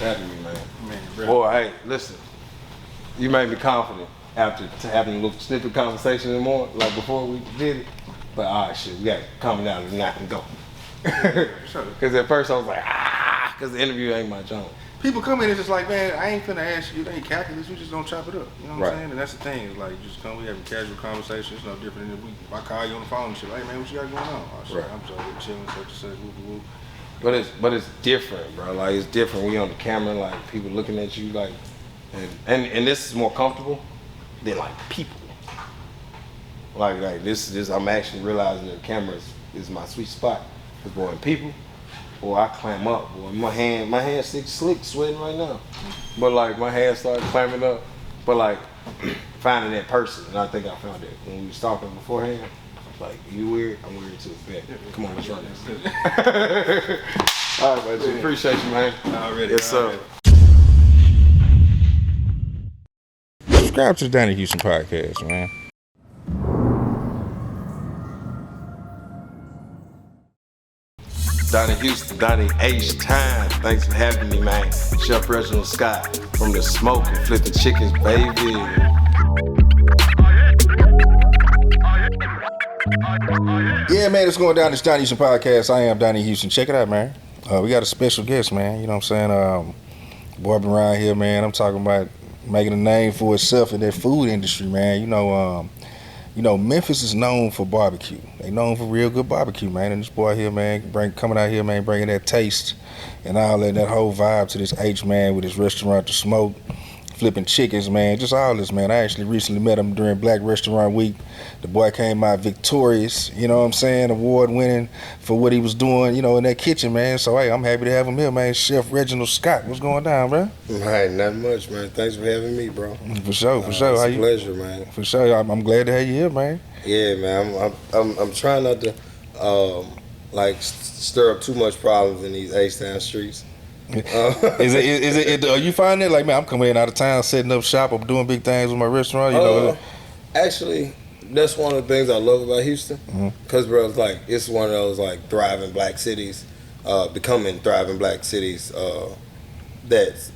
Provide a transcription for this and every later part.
for having me, man. Man, Boy, hey, listen. You made me confident after having a little snippet conversation in the morning, like before we did it. But all right, shit, we got to calm down and not go. Because at first I was like, because the interview ain't my job. People come in and it's just like, man, I ain't finna ask you, it ain't calculus, we just gonna chop it up. You know what I'm saying? And that's the thing, it's like, just come, we having casual conversations, it's no different than if I call you on the phone and shit, like, hey man, what you got going on? Oh, shit, Right. I'm sorry, chilling, such and such, whoop whoop. But it's different, bro. Like, it's different when you're on the camera, like, people looking at you, like, and this is more comfortable than, like, people. Like this, I'm actually realizing that the camera is my sweet spot. Because, boy, in people, boy, I clam up, boy. My hand slick, sweating right now. But, like, my hand started clamming up. But, like, finding that person, and I think I found it when we was talking beforehand. Like, you weird? I'm weird too. Bet. Come on, let's run this. All right, man. Appreciate you, man. Already. Yes, sir. Subscribe to the Donnie Houston podcast, man. Donnie Houston, Donnie H-Time. Thanks for having me, man. Chef Reginald Scott from the smoke and flipping chickens, baby. Yeah, man, it's going down. This Donnie Houston podcast. I am Donnie Houston. Check it out, man. We got a special guest, man. You know what I'm saying? Boy, I've been around here, man. I'm talking about making a name for itself in that food industry, man. You know, Memphis is known for barbecue. They known for real good barbecue, man. And this boy here, man, coming out here, man, bringing that taste and all that whole vibe to this H, man, with his restaurant, The Smoke, flipping chickens, man, just all this, man. I actually recently met him during Black Restaurant Week. The boy came out victorious, you know what I'm saying, award winning for what he was doing, you know, in that kitchen, man. So, hey, I'm happy to have him here, man. Chef Reginald Scott. What's going down, bro? Right, not much, man. Thanks for having me, bro. For sure. It's a pleasure, man. For sure. I'm glad to have you here, man. Yeah, man. I'm trying not to stir up too much problems in these H-Town streets. Is it? Are you finding it like, man, I'm coming in out of town, setting up shop, I'm doing big things with my restaurant, you know? Actually, that's one of the things I love about Houston, because bro, it's one of those like thriving black cities, becoming thriving black cities that's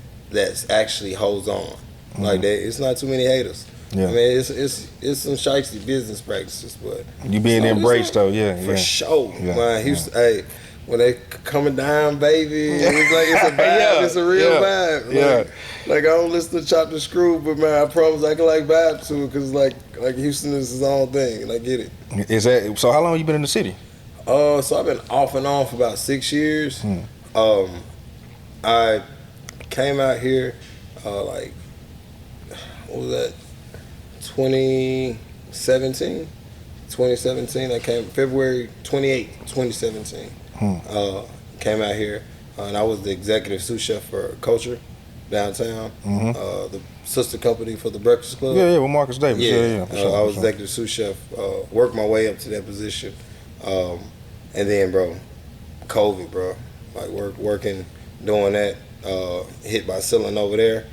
actually holds on. Like that, it's not too many haters. Yeah. I mean, it's some shifty business practices, but you being embraced though, yeah, for sure. Yeah. Man, Houston, hey. When they coming down, baby, it's like it's a vibe. It's a real vibe. Like I don't listen to Chop the Screw, but man, I promise I can like vibe to it because like Houston is his own thing, and I get it. Is that so? How long you been in the city? So I've been off and on for about 6 years. I came out here what was that? 2017. I came February 28th, 2017. Came out here, and I was the executive sous chef for Culture downtown, the sister company for the Breakfast Club. Yeah, with Marcus Davis. Yeah. I was executive sous chef, worked my way up to that position, and then, bro, COVID, bro, like working, doing that, hit by ceiling over there,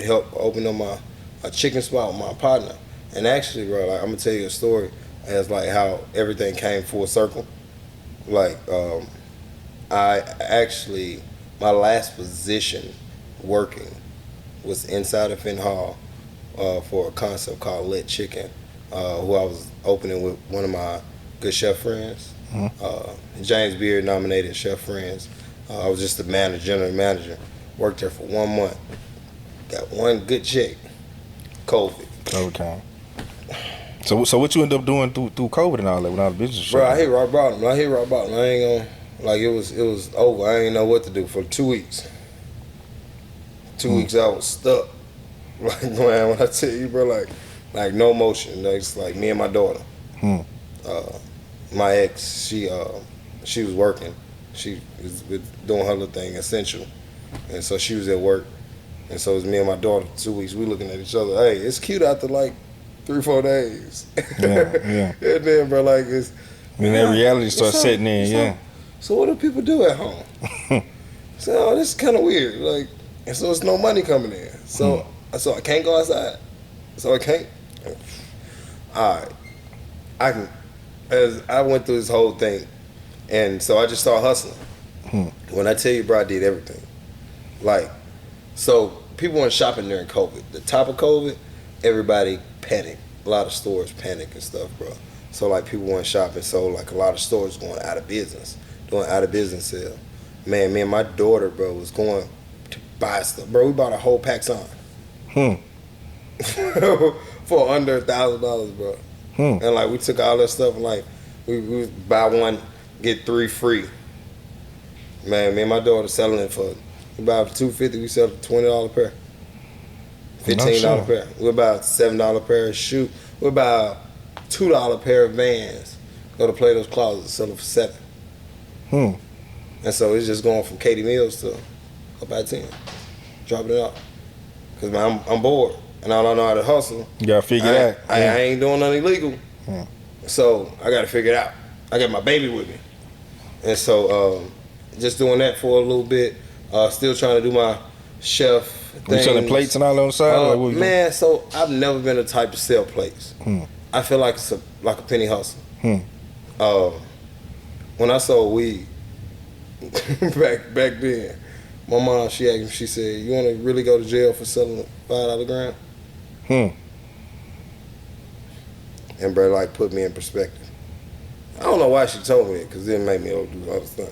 helped open up a chicken spot with my partner, and actually, bro, like, I'm gonna tell you a story. As like how everything came full circle. Like I actually, my last position working was inside of Finn Hall for a concept called Lit Chicken, who I was opening with one of my good chef friends, James Beard nominated chef friends. I was just the general manager. Worked there for 1 month. Got one good check. COVID. Okay. So what you end up doing through COVID and all that with all the business? Bro, I hit rock bottom. I ain't gonna, like, it was over. I ain't know what to do for 2 weeks. 2 weeks I was stuck. Like, man, when I tell you, bro, like no motion. Like, it's like me and my daughter. My ex, she was working. She was doing her little thing, essential. And so she was at work. And so it was me and my daughter, 2 weeks. We looking at each other. Hey, it's cute after like 3-4 days. Yeah. And then, bro, like it's. When that reality starts setting in, So what do people do at home? So this is kind of weird. Like, and so it's no money coming in. So I can't go outside. So I can't. All right. I went through this whole thing, and so I just started hustling. When I tell you, bro, I did everything. Like, so people weren't shopping during COVID. The top of COVID, everybody panicked. A lot of stores panicked and stuff, bro. So like people weren't shopping. So like a lot of stores going out of business, doing out of business sale. Man, me and my daughter, bro, was going to buy stuff. Bro, we bought a whole Paxson. For under $1,000, bro. And like we took all that stuff and like we buy one, get 3 free. Man, me and my daughter selling it for about $250. We sell it for $20 a pair, $15 a pair. We're about $7 a pair of shoes. We're about $2 a pair of Vans. Go to Plato's Closet, sell it for $7. And so it's just going from Katie Mills to about 10, dropping it off. Cause man, I'm bored and all I know how to hustle. You gotta figure it out. I ain't doing nothing illegal, so I gotta figure it out. I got my baby with me, and so just doing that for a little bit. Still trying to do my chef thing. You selling plates and all on the side? Man, so I've never been the type to sell plates. I feel like it's like a penny hustle. When I sold weed back then, my mom, she asked me, she said, "You want to really go to jail for selling $5 a gram?" And bro, like put me in perspective. I don't know why she told me that, because it made me do other stuff.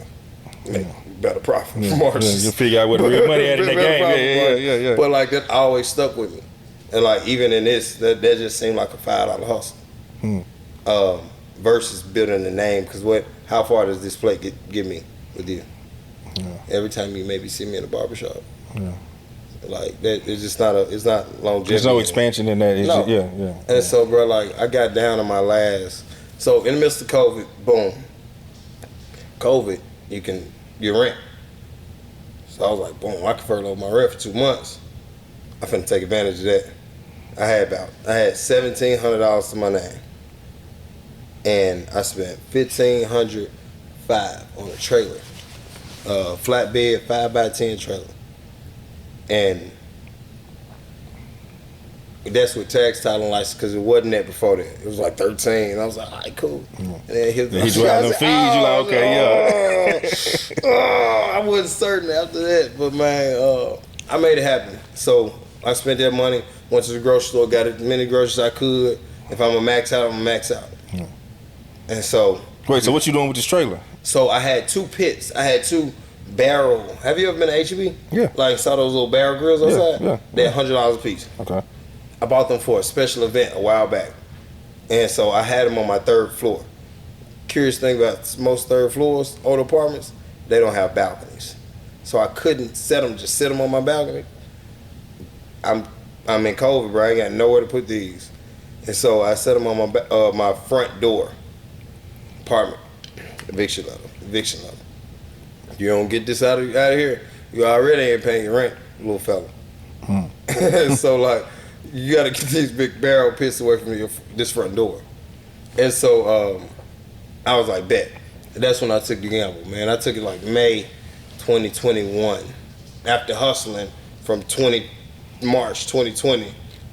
Make better profit from artists. You figure out what the real money at in the game. Yeah. But like that always stuck with me. And like even in this, that just seemed like a $5 hustle. Versus building a name, because how far does this plate get me with you? Every time you maybe see me in a barbershop. Like that, it's just not it's not longevity. There's no expansion in that. It's no. Just, And so, bro, like I got down to my last. So in the midst of COVID, boom. COVID, you rent. So I was like, boom, I can furlough my rent for 2 months. I finna take advantage of that. I had $1,700 to my name, and I spent $1,505 on a trailer. Flatbed 5x10 trailer, and that's with tax, title, and license, because it wasn't that before that. It was like 13. I was like, all right, cool. And then he dropped them fees. You like, okay, I wasn't certain after that, but man, I made it happen. So I spent that money, went to the grocery store, got as many groceries I could. If I'm a max out, I'm a max out. And so. Wait, so what you doing with this trailer? So I had 2 pits. I had 2 barrel. Have you ever been to H-E-B? Yeah. Like saw those little barrel grills outside? Yeah. They're $100 a piece. Okay. I bought them for a special event a while back. And so I had them on my 3rd floor. Curious thing about most 3rd floors, old apartments, they don't have balconies. So I couldn't just sit them on my balcony. I'm in COVID, bro. I ain't got nowhere to put these. And so I set them on my front door. Apartment. Eviction letter. You don't get this out of here, you already ain't paying your rent, little fella. So like, you gotta get these big barrel pits away from this front door. And so I was like, bet. And that's when I took the gamble, man. I took it like May 2021, after hustling from March 2020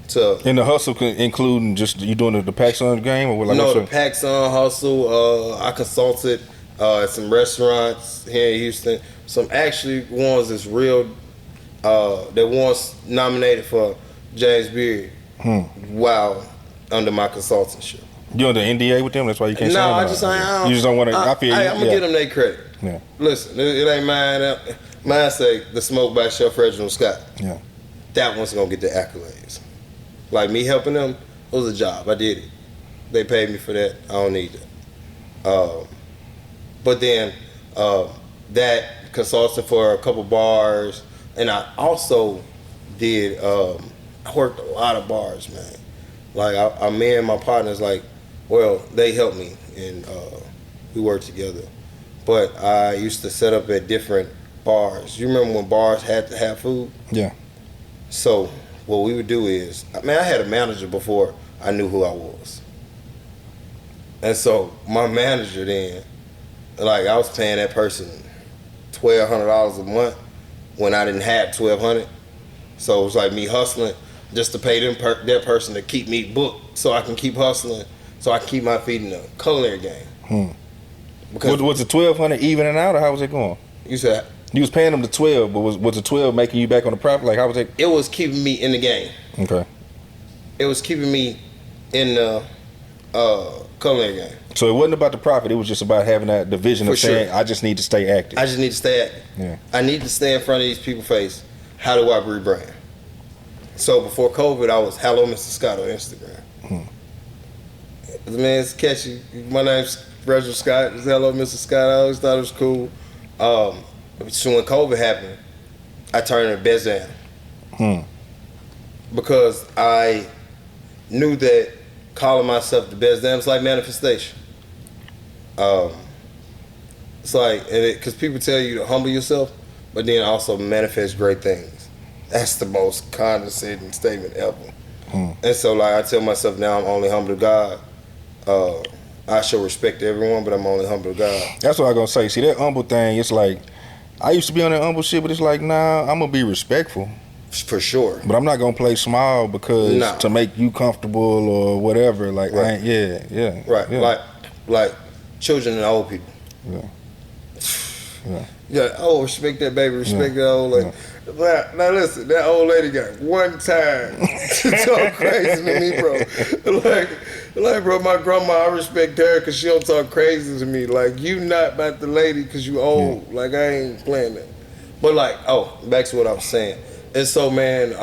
to. And the hustle including just you doing the Paxson game, or what? Like no, the Paxson hustle. I consulted at some restaurants here in Houston. Some actually ones that's real. That once nominated for James Beard while under my consultanship. You under NDA with them? That's why you can't say No, I you just don't want to. I feel I'm gonna give them their credit. Yeah. Listen, it ain't mine. Mine say the smoke by Chef Reginald Scott. Yeah. That one's gonna get the accolades. Like me helping them, it was a job. I did it. They paid me for that. I don't need that. But then that consulting for a couple bars, and I also did. I worked a lot of bars, man. Like me and my partners, like, well, they helped me and we worked together. But I used to set up at different bars. You remember when bars had to have food? Yeah. So what we would do is, man, I had a manager before I knew who I was. And so my manager then, like I was paying that person $1,200 a month when I didn't have $1,200. So it was like me hustling just to pay that person to keep me booked so I can keep hustling, so I can keep my feet in the culinary game. Because was the $1,200 evening out, or how was it going? You said You was paying them the 12, but was the 12 making you back on the profit? Like, how was it? it was keeping me in the game. Okay. It was keeping me in the culinary game. So it wasn't about the profit. It was just about having that division For of saying, sure. I just need to stay active. I just need to stay active. Yeah. I need to stay in front of these people's face. How do I rebrand? So before COVID, I was Hello Mr. Scott on Instagram. The man's catchy. My name's Reginald Scott. It's Hello Mr. Scott. I always thought it was cool. So when COVID happened, I turned the best down. Because I knew that calling myself the best damn is like manifestation. It's like, because people tell you to humble yourself, but then also manifest great things. That's the most condescending statement ever. And so, like, I tell myself now I'm only humble to God. I show respect to everyone, but I'm only humble to God. That's what I'm going to say. See, that humble thing, it's like, I used to be on that humble shit, but it's like, nah, I'm going to be respectful. For sure. But I'm not going to play small because Nah. to make you comfortable or whatever. Like, Right. I ain't, yeah. Right. Yeah. Like children and old people. Yeah. Yeah, oh, respect that baby, respect that old lady. Now listen, that old lady got one time to talk crazy to me, bro. Like, bro, my grandma, I respect her because she don't talk crazy to me. Like, you not about the lady because you old. Like, I ain't playing that. But like, back to what I was saying. And so, man,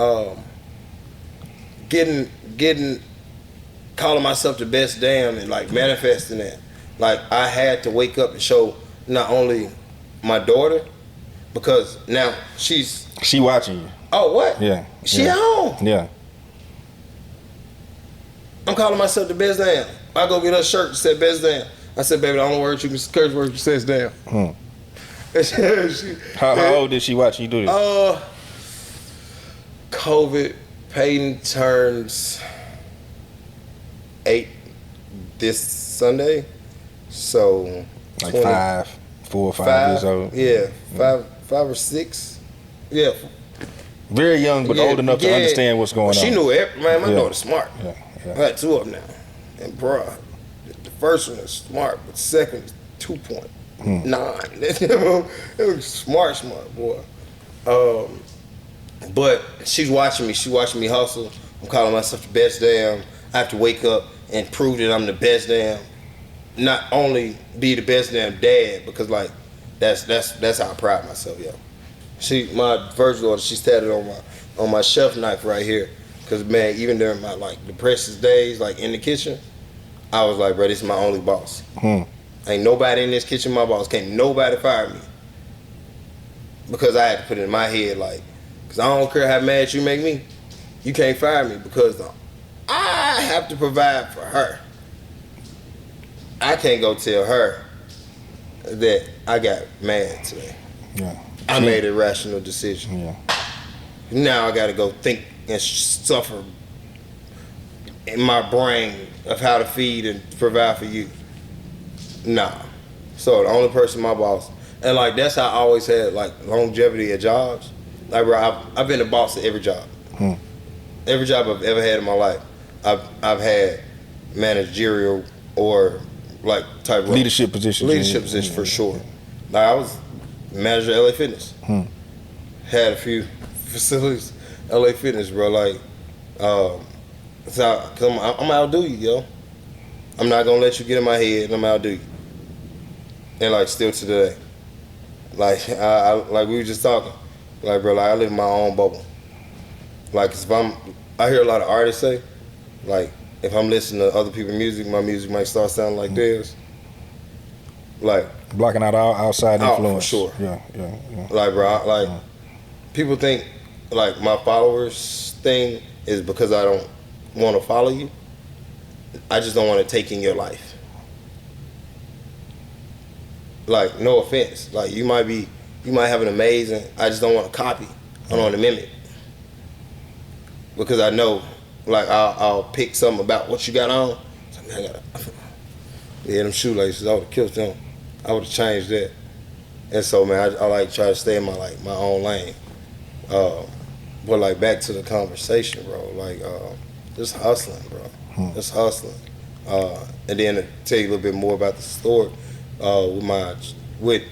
calling myself the best damn and like manifesting that. Like, I had to wake up and show not only my daughter, because now She watching you. oh, what? Yeah. She yeah. at home. Yeah. I'm calling myself the best damn. I go get her shirt that said best damn. I said, baby, the only word you can curse word you say is damn. How old is she watching you do this? COVID, Peyton turns 8 this Sunday. So Like 20 4 or 5 years old. Yeah, 5 or 6. Yeah. Very young, but Yeah, old enough to yeah. understand what's going on. She knew it. Man, my Yeah. daughter's smart. Yeah. I had 2 of them now. And bro, the first one is smart, but the second is 2.9. It was smart, boy. But she's watching me. She's watching me hustle. I'm calling myself the best damn. I have to wake up and prove that I'm the best damn. Not only be the best damn dad, because like that's how I pride myself, yo. My first daughter, she's tatted on my chef knife right here. Cause man, even during my like depressive days, like in the kitchen, I was like, bro, this is my only boss. Ain't nobody in this kitchen my boss. Can't nobody fire me. Because I had to put it in my head like, cause I don't care how mad you make me, you can't fire me because I have to provide for her. I can't go tell her that I got mad today. Yeah. I made a rational decision. Yeah. Now I gotta go think and suffer in my brain of how to feed and provide for you. Nah. So the only person my boss, and like that's how I always had like longevity at jobs. Like bro, I've been a boss at every job. Every job I've ever had in my life, I've had managerial or like type role. Leadership positions. Leadership position for sure. Like I was manager of LA Fitness. Had a few facilities, LA Fitness, bro. Like, cause I'm outdo you, yo. I'm not gonna let you get in my head, and I'm outdo you. And like still to today, like I like we were just talking, like bro, like I live in my own bubble. Like, 'cause I hear a lot of artists say, like if I'm listening to other people's music, my music might start sounding like theirs. Like blocking out all outside influence. for sure. Yeah. Like bro, people think like my followers thing is because I don't want to follow you. I just don't want to take in your life. Like no offense, like you might have an amazing. I just don't want to copy. I don't want to mimic because I know, like I'll pick something about what you got on. So, man, them shoelaces, I would have killed them. I would have changed that. And so man, I like try to stay in my own lane. But like back to the conversation, bro. Like just hustling, bro. Just hustling. And then to tell you a little bit more about the story with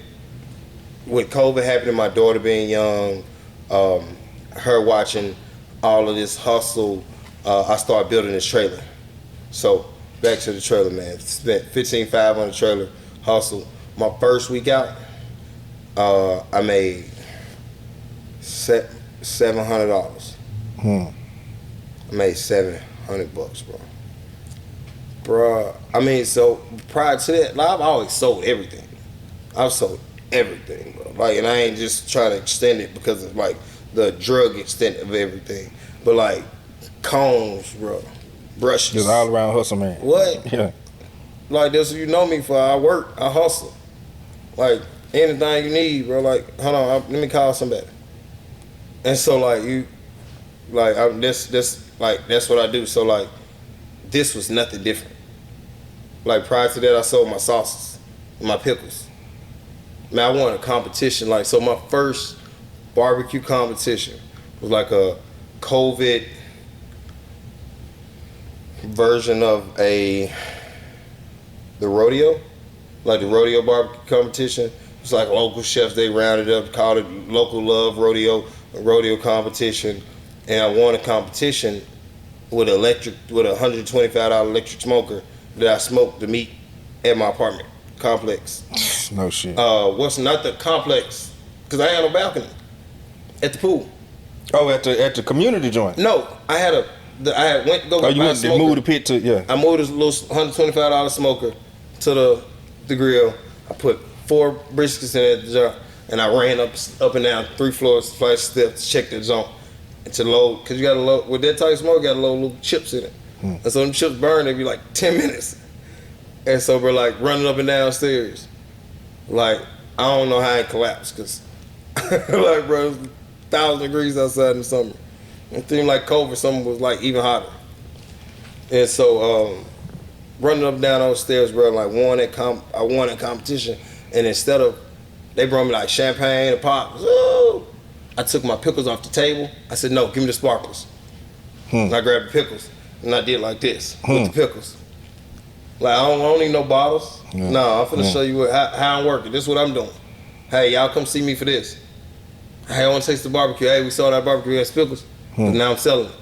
with COVID happening, my daughter being young, her watching all of this hustle, I started building this trailer. So back to the trailer, man. Spent $15,500 on the trailer, hustle. My first week out, I made $700. I made $700, bro. Bruh, I mean, so prior to that, like, I've always sold everything. I've sold everything, bro. Like, and I ain't just trying to extend it because of like the drug extent of everything, but like combs, bro, brushes. Just all around hustle, man. What? Yeah. Like, that's what you know me for. I work, I hustle. Like, anything you need, bro. Like, hold on, let me call somebody. And so, like, that's what I do. So, like, this was nothing different. Like, prior to that, I sold my sauces and my pickles. Man, I won a competition. Like, so my first barbecue competition was like a COVID version of the rodeo. Like the rodeo barbecue competition. It's like local chefs, they rounded up, called it Local Love Rodeo competition. And I won a competition with a $125 electric smoker that I smoked the meat at my apartment complex. No shit. What's not the complex? Because I had no balcony at the pool. Oh, at the community joint. No, I went to go. Oh, you went to move the pit to I moved this little $125 smoker to the grill. I put 4 briskets in the jar, and I ran up and down 3 flight steps to check the zone and to load. Cause you got to load with that type of smoke. You got to load little chips in it, and so them chips burn every like 10 minutes. And so we're like running up and down stairs. Like, I don't know how it collapsed, cause like, bro, it was 1,000 degrees outside in the summer. It seemed like COVID, summer was like even hotter. And so running up and down those stairs, bro, like I won that competition. And instead of, they brought me like champagne and pop. I took my pickles off the table. I said, no, give me the sparkles. And I grabbed the pickles and I did like this with the pickles. Like, I don't need no bottles. Yeah. No, I'm finna show you how I'm working. This is what I'm doing. Hey, y'all come see me for this. Hey, I want to taste the barbecue. Hey, we saw that barbecue at Pickles, but now I'm selling it.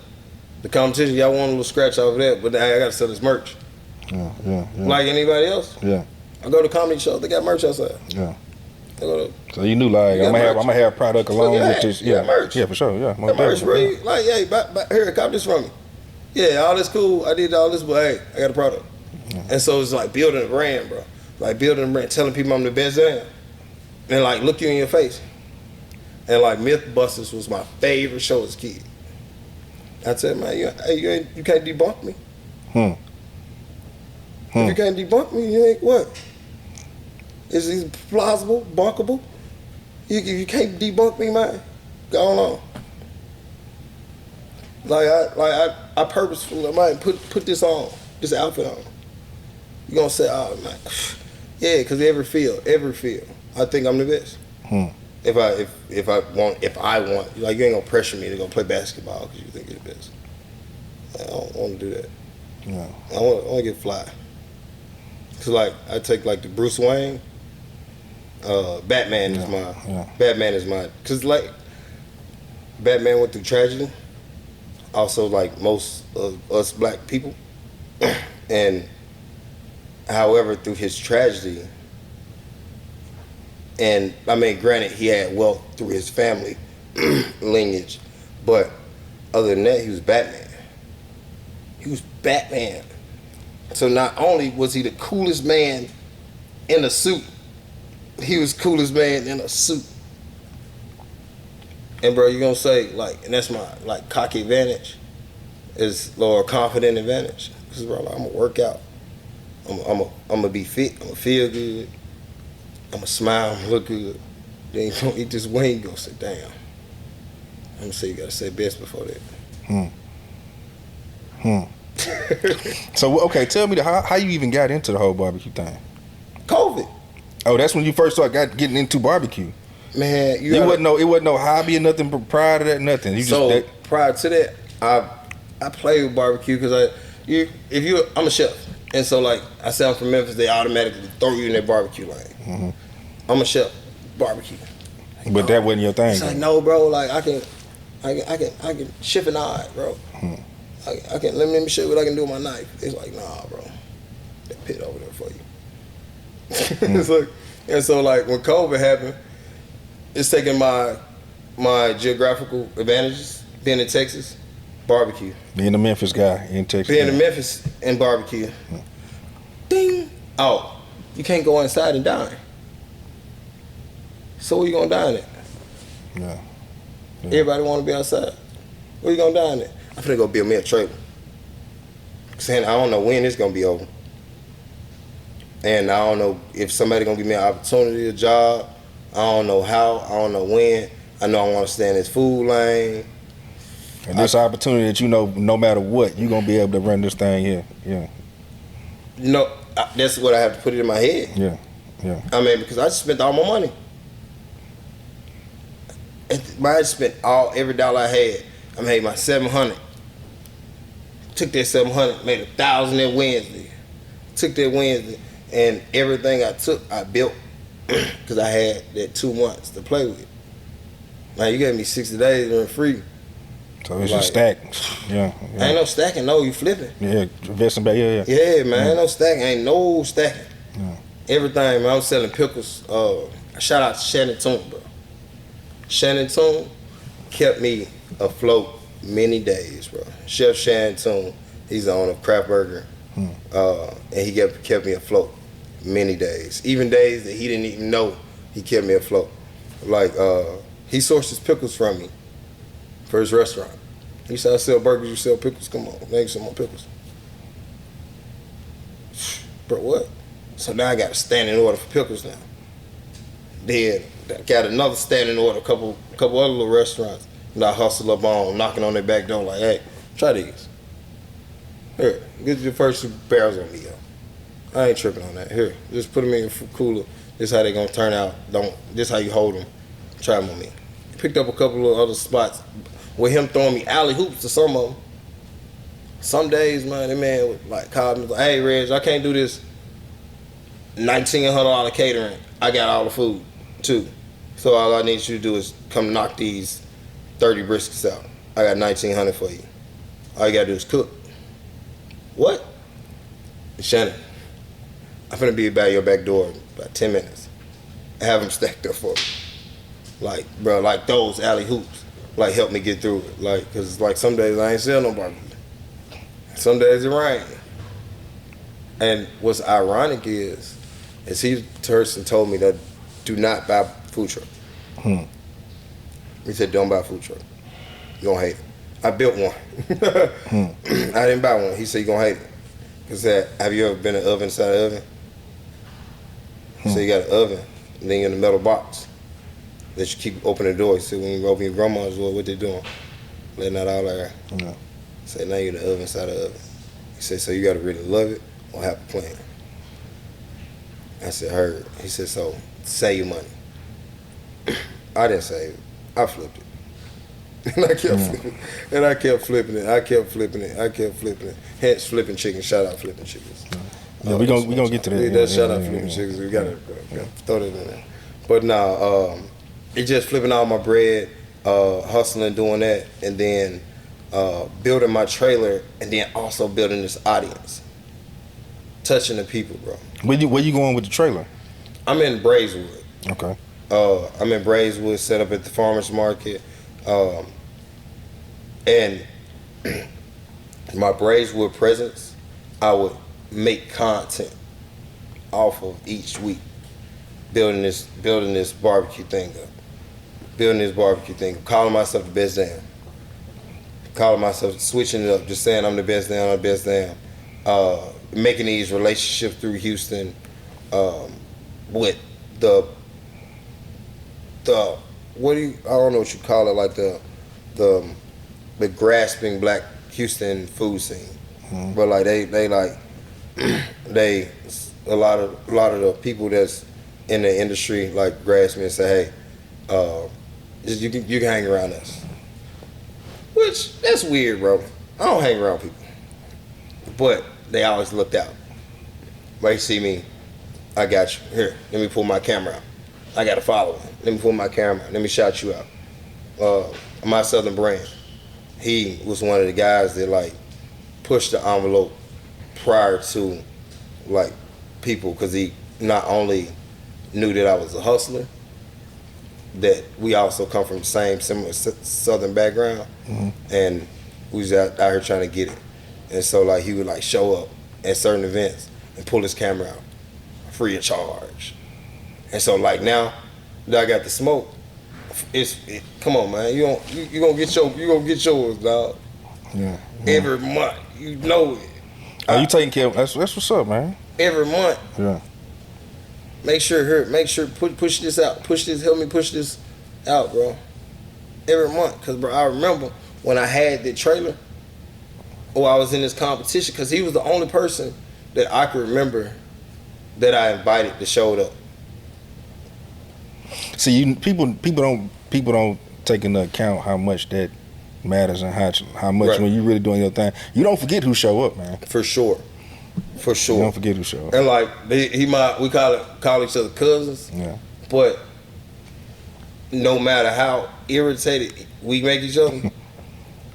The competition, y'all want a little scratch off of that, but I got to sell this merch. Yeah. Like anybody else. Yeah. I go to comedy shows, they got merch outside. Yeah. I go to, So you knew, like, I'm gonna have product along with this. Yeah, merch. Yeah, for sure. Yeah, that merch, really, like, hey, here, cop this from me. Yeah, all this cool. I did all this, but hey, I got a product. Yeah. And so it's like building a brand, bro. Like building a brand, telling people I'm the best damn. And like look you in your face. And like Mythbusters was my favorite show as a kid. I said, man, you can't debunk me. If you can't debunk me, you ain't what? Is it plausible, bunkable? You can't debunk me, man. Go on. I purposefully might put this on, this outfit on. You gonna say, oh man, yeah, because every field, I think I'm the best. If I want, like, you ain't gonna pressure me to go play basketball because you think you're the best. I don't want to do that. Yeah. I want to get fly. Cause like I take like the Bruce Wayne, Batman is my, cause like Batman went through tragedy. Also, like most of us black people, and however through his tragedy, and I mean, granted, he had wealth through his family lineage, but other than that, he was Batman. He was Batman. So not only was he the coolest man in a suit, he was coolest man in a suit. And bro, you gonna say like, and that's my like cocky advantage, is or confident advantage. Cause bro, like, I'm gonna work out. I'm gonna be fit. I'm gonna feel good. I'm gonna smile. I'm gonna look good. Then you gonna eat this wing. You gonna say, damn. I'm gonna say you gotta say best before that. So okay, tell me how you even got into the whole barbecue thing. COVID. Oh, that's when you first started getting into barbecue. Man, it wasn't no hobby or nothing prior to that. Nothing. Prior to that, I played with barbecue because I'm a chef, and so like I say I'm from Memphis, they automatically throw you in that barbecue lane. I'm a chef, barbecue. But that wasn't your thing. It's like, no, bro. Like I can chip and hide, bro. I can let me show you what I can do with my knife. It's like, nah, bro. That pit over there for you. It's like, and so like when COVID happened, it's taking my geographical advantages, being in Texas, barbecue. Being a Memphis guy in Texas. Being in Memphis and barbecue. Ding. Oh, you can't go inside and dine. So where you gonna dine at? Yeah. Everybody wanna be outside. Where you gonna dine at? I'm finna go build me a trailer. Saying I don't know when it's gonna be over. And I don't know if somebody gonna give me an opportunity, a job. I don't know how, I don't know when. I know I wanna stay in this food lane. And this opportunity that you know, no matter what, you're gonna be able to run this thing here. Yeah. You know, that's what I have to put it in my head. Yeah. Yeah. I mean, because I just spent all my money. I just spent every dollar I had. I made my $700. Took that $700, made $1,000 that Wednesday. Took that Wednesday, and everything I took, I built, because I had that 2 months to play with. Now you gave me 60 days and free. So it's just stack. Yeah. Ain't no stacking, no, you flipping. Yeah, investing back. Yeah. Yeah, man, ain't no stacking, ain't no stacking. Yeah. Everything, man. I was selling pickles. Shout out to Shannon Toon, bro. Shannon Toon kept me afloat many days, bro. Chef Shannon Toon, he's the owner of Craft Burger, and he kept me afloat many days. Even days that he didn't even know, he kept me afloat. Like, he sourced his pickles from me for his restaurant. He said, I sell burgers, you sell pickles? Come on, make some more pickles. Bro, what? So now I got a standing order for pickles now. Then I got another standing order, a couple other little restaurants that I hustle up on, knocking on their back door like, hey, try these. Here, get your first 2 barrels on me, yo. I ain't tripping on that. Here, just put them in your cooler. This how they gonna turn out. This how you hold them. Try them on me. Picked up a couple of other spots with him throwing me alley hoops to some of them. Some days, man, that man would like call me like, hey, Reg, I can't do this $1,900 catering. I got all the food too. So all I need you to do is come knock these 30 briskets out. I got $1,900 for you. All you gotta do is cook. What? Shannon, I'm finna be by your back door in about 10 minutes. Have them stacked up for me. Like, bro, like those alley hoops. Like, help me get through it. Like, cause like some days I ain't sell no barbecue. Some days it rain. And what's ironic is he person told me that do not buy food truck. He said, don't buy a food truck. You're gonna hate it. I built one. I didn't buy one. He said, you're gonna hate it. He said, have you ever been in an oven inside an oven? So you got an oven, and then you're in a metal box that you keep opening the door. So when you open your grandma's door, what they doing? Letting out all air. Yeah. Say, now you're in the oven inside the oven. He said, so you gotta really love it or have a plan. I said, heard. He said, so save your money. I didn't save it. I flipped it. And I kept flipping it. And I kept flipping it. I kept flipping it. I kept flipping it. Hence flipping chicken. Shout out flipping chickens. Yeah, we gonna get to that. Yeah, shout out flipping chickens. We gotta throw that in there. But now, it's just flipping all my bread, hustling, doing that, and then building my trailer, and then also building this audience, touching the people, bro. Where you going with the trailer? I'm in Braeswood. Okay. I'm in Braeswood, set up at the farmer's market, and my Braeswood presence, I would make content off of each week, building this barbecue thing up, calling myself the best damn, switching it up, just saying I'm the best damn, making these relationships through Houston, with the I don't know what you call it, like the grasping black Houston food scene. But like they a lot of the people that's in the industry like grasp me and say, hey, you can hang around us. Which that's weird, bro. I don't hang around people. But they always looked out. They see me, I got you. Here, let me pull my camera out. I got a following. Let me pull my camera. Let me shout you out. My Southern brand. He was one of the guys that like pushed the envelope prior to like people, because he not only knew that I was a hustler, that we also come from the same similar Southern background, and we was out here trying to get it. And so like he would like show up at certain events and pull his camera out free of charge. And so like now that I got the smoke, come on man, you gonna get yours, dog. Yeah. Every month, you know it. Are you taking care of that's what's up, man? Every month. Yeah. Make sure push this out. Help me push this out, bro. Every month, cause bro, I remember when I had that trailer, or I was in this competition, cause he was the only person that I could remember that I invited that showed up. See, people don't take into account how much that matters and how much Right. when you really doing your thing. You don't forget who show up, man. For sure. You don't forget who show up. And like we call each other cousins. Yeah. But no matter how irritated we make each other,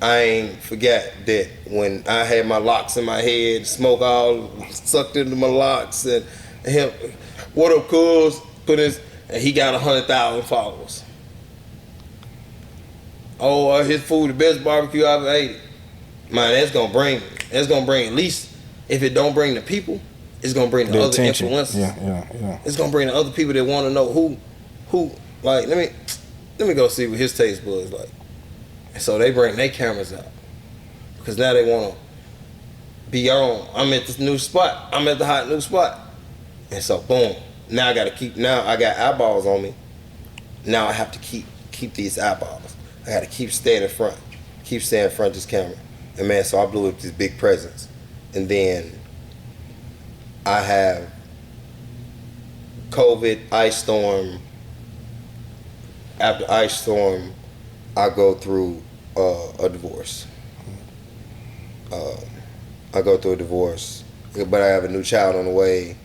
I ain't forgot that when I had my locks in my head, smoke all sucked into my locks, and him, what up, cuz? And he got 100,000 followers. Oh, his food, the best barbecue I've ever ate. Man, that's gonna bring at least, if it don't bring the people, it's gonna bring the other attention. influencers. Yeah. It's gonna bring the other people that want to know who. Like, let me go see what his taste buds like. And so they bring their cameras out, because now they want to be on. I'm at this new spot. I'm at the hot new spot. And so boom. Now I got eyeballs on me. Now I have to keep these eyeballs. I got to keep staying in front of this camera. And man, so I blew up this big presence. And then I have COVID, ice storm. After ice storm, I go through a divorce. I go through a divorce, but I have a new child on the way.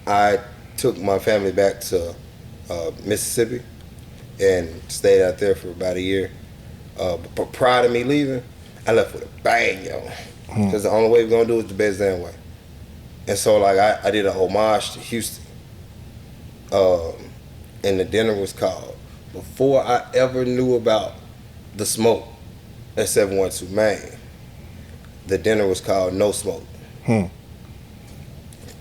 I took my family back to Mississippi and stayed out there for about a year. But prior to me leaving, I left with a bang, yo. Because the only way we're gonna do it is the best damn way. And so like I did a homage to Houston. And the dinner was called, before I ever knew about the smoke at 712 Main, the dinner was called No Smoke.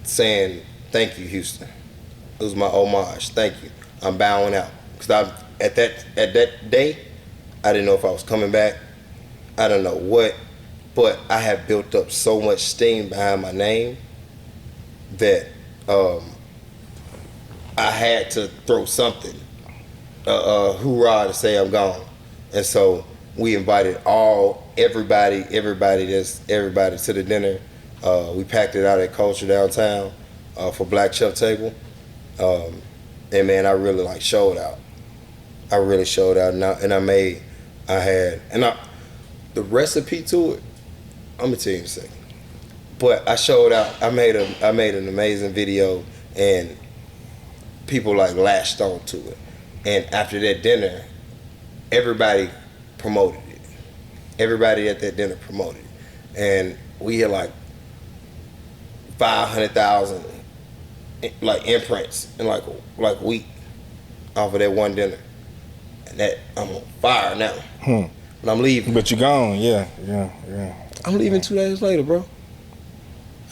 Saying, thank you, Houston. It was my homage. Thank you. I'm bowing out. Because at that day, I didn't know if I was coming back. I don't know what, but I had built up so much steam behind my name that I had to throw something, hoorah, to say I'm gone. And so we invited everybody to the dinner. We packed it out at Culture downtown for Black Chef Table. And man, I really like showed out. I really showed out, the recipe to it, I'm gonna tell you in a second. But I showed out. I made an amazing video, and people like latched on to it. And after that dinner, everybody promoted it. Everybody at that dinner promoted it. And we had like 500,000 like imprints in like a week off of that one dinner. And that I'm on fire now. But I'm leaving. But you're gone, yeah. I'm leaving 2 days later, bro.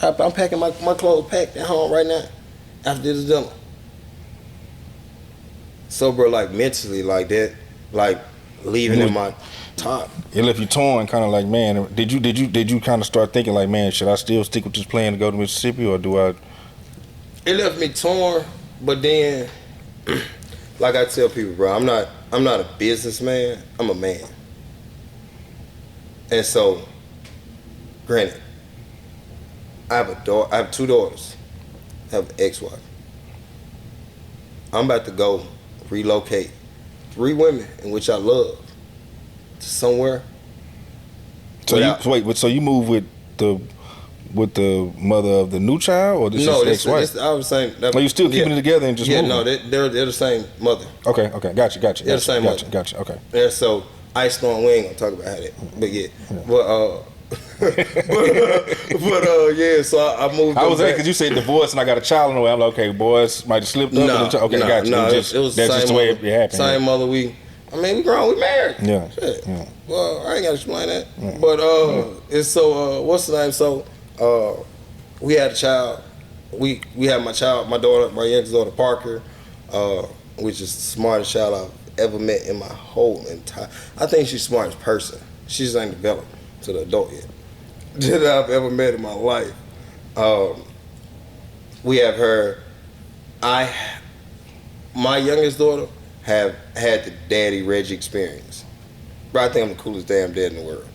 I'm packing my clothes packed at home right now after this dinner. So, bro, like mentally, like that, like leaving in my top. It left you torn, kind of like, man. Did you kind of start thinking like, man, should I still stick with this plan to go to Mississippi, or do I? It left me torn, but then, like I tell people, bro, I'm not a businessman. I'm a man. And so, granted, I have 2 daughters. I have an ex-wife. I'm about to go relocate 3 women in which I love to somewhere. So you move with with the mother of the new child, or this No, is ex-wife? I was saying. That, Are you still keeping it together and just moving? no, they're the same mother. Okay, gotcha. They're the same mother. Gotcha. Okay. Yeah, so Ice Storm, we ain't gonna talk about how that, but yeah. Yeah. So I moved. I was there because you said divorce and I got a child on the way. I'm like, okay, boys might have slipped up. Okay, gotcha. No, it was just the way it happened. Same mother. We grown. We married. Yeah. Shit. Yeah. Well, I ain't gotta explain that. Yeah. But it's so what's the name? So we had a child. We had my child, my daughter, my youngest daughter Parker, which is the smartest child I've ever met in my whole entire. I think she's the smartest person. She just ain't developed to the adult yet that I've ever met in my life. We have her. My youngest daughter have had the daddy Reggie experience. But I think I'm the coolest damn dad in the world.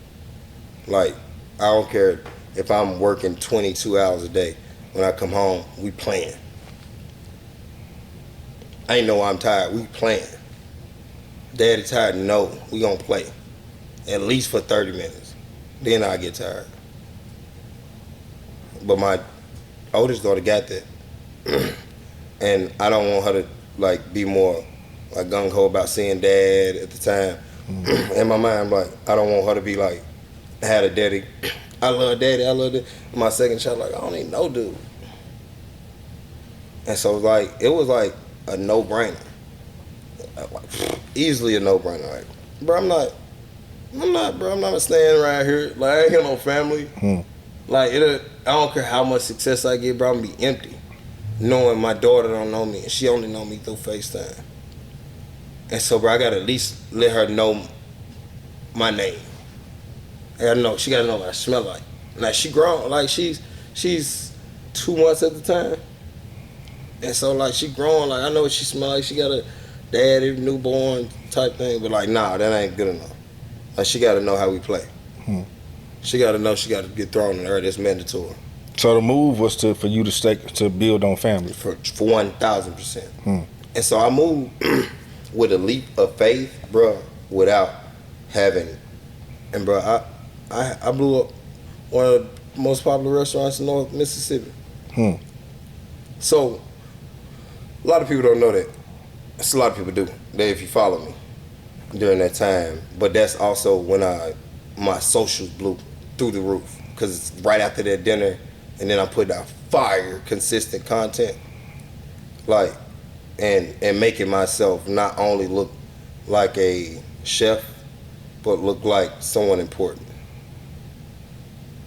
Like, I don't care if I'm working 22 hours a day. When I come home, we playing. I ain't know I'm tired. We playing. Daddy tired? No, we gonna play. At least for 30 minutes. Then I get tired. But my oldest daughter got that. And I don't want her to like be more like gung-ho about seeing dad at the time. In my mind, I'm like, I don't want her to be like, I had a daddy. I love daddy, I love daddy. My second child, like, I don't even know dude. And so like, it was like a no-brainer. Easily a no-brainer. Like, bro, I'm not staying around here. Like, I ain't got no family. Like, I don't care how much success I get, bro, I'm gonna be empty. Knowing my daughter don't know me, and she only know me through FaceTime. And so, bro, I gotta at least let her know my name. She gotta know what I smell like. Like, she grown, like she's 2 months at the time. And so, like, she grown, like, I know what she smell like. She got a daddy, newborn type thing, but like, nah, that ain't good enough. Like, she gotta know how we play. She gotta know she gotta get thrown in her. That's mandatory. So the move was for you to build on family. For 1,000%. And so I moved with a leap of faith, bro, without having, and bro, I blew up one of the most popular restaurants in North Mississippi. So a lot of people don't know that. A lot of people do. That if you follow me during that time, but that's also when my socials blew through the roof, because it's right after that dinner, and then I put out fire, consistent content, like, and making myself not only look like a chef, but look like someone important.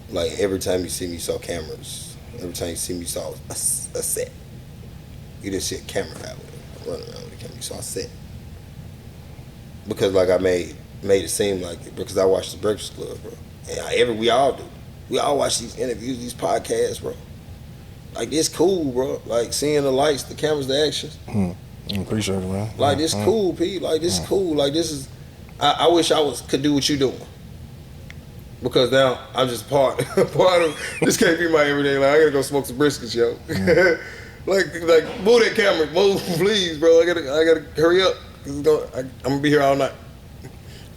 Like, every time you see me, you saw cameras. Every time you see me, you saw a set. You didn't see a camera out with it, running around with a camera. You saw a set. Because, like, I made it seem like it, because I watched The Breakfast Club, bro. And we all do. We all watch these interviews, these podcasts, bro. Like, this cool, bro. Like, seeing the lights, the cameras, the actions. I appreciate it, man. Like, this cool, Pete. Like, this cool. Like, this is. I wish I could do what you doing. Because now I'm just part of. This can't be my everyday life. I gotta go smoke some briskets, yo. like, move that camera, move, please, bro. I gotta hurry up. I'm gonna be here all night.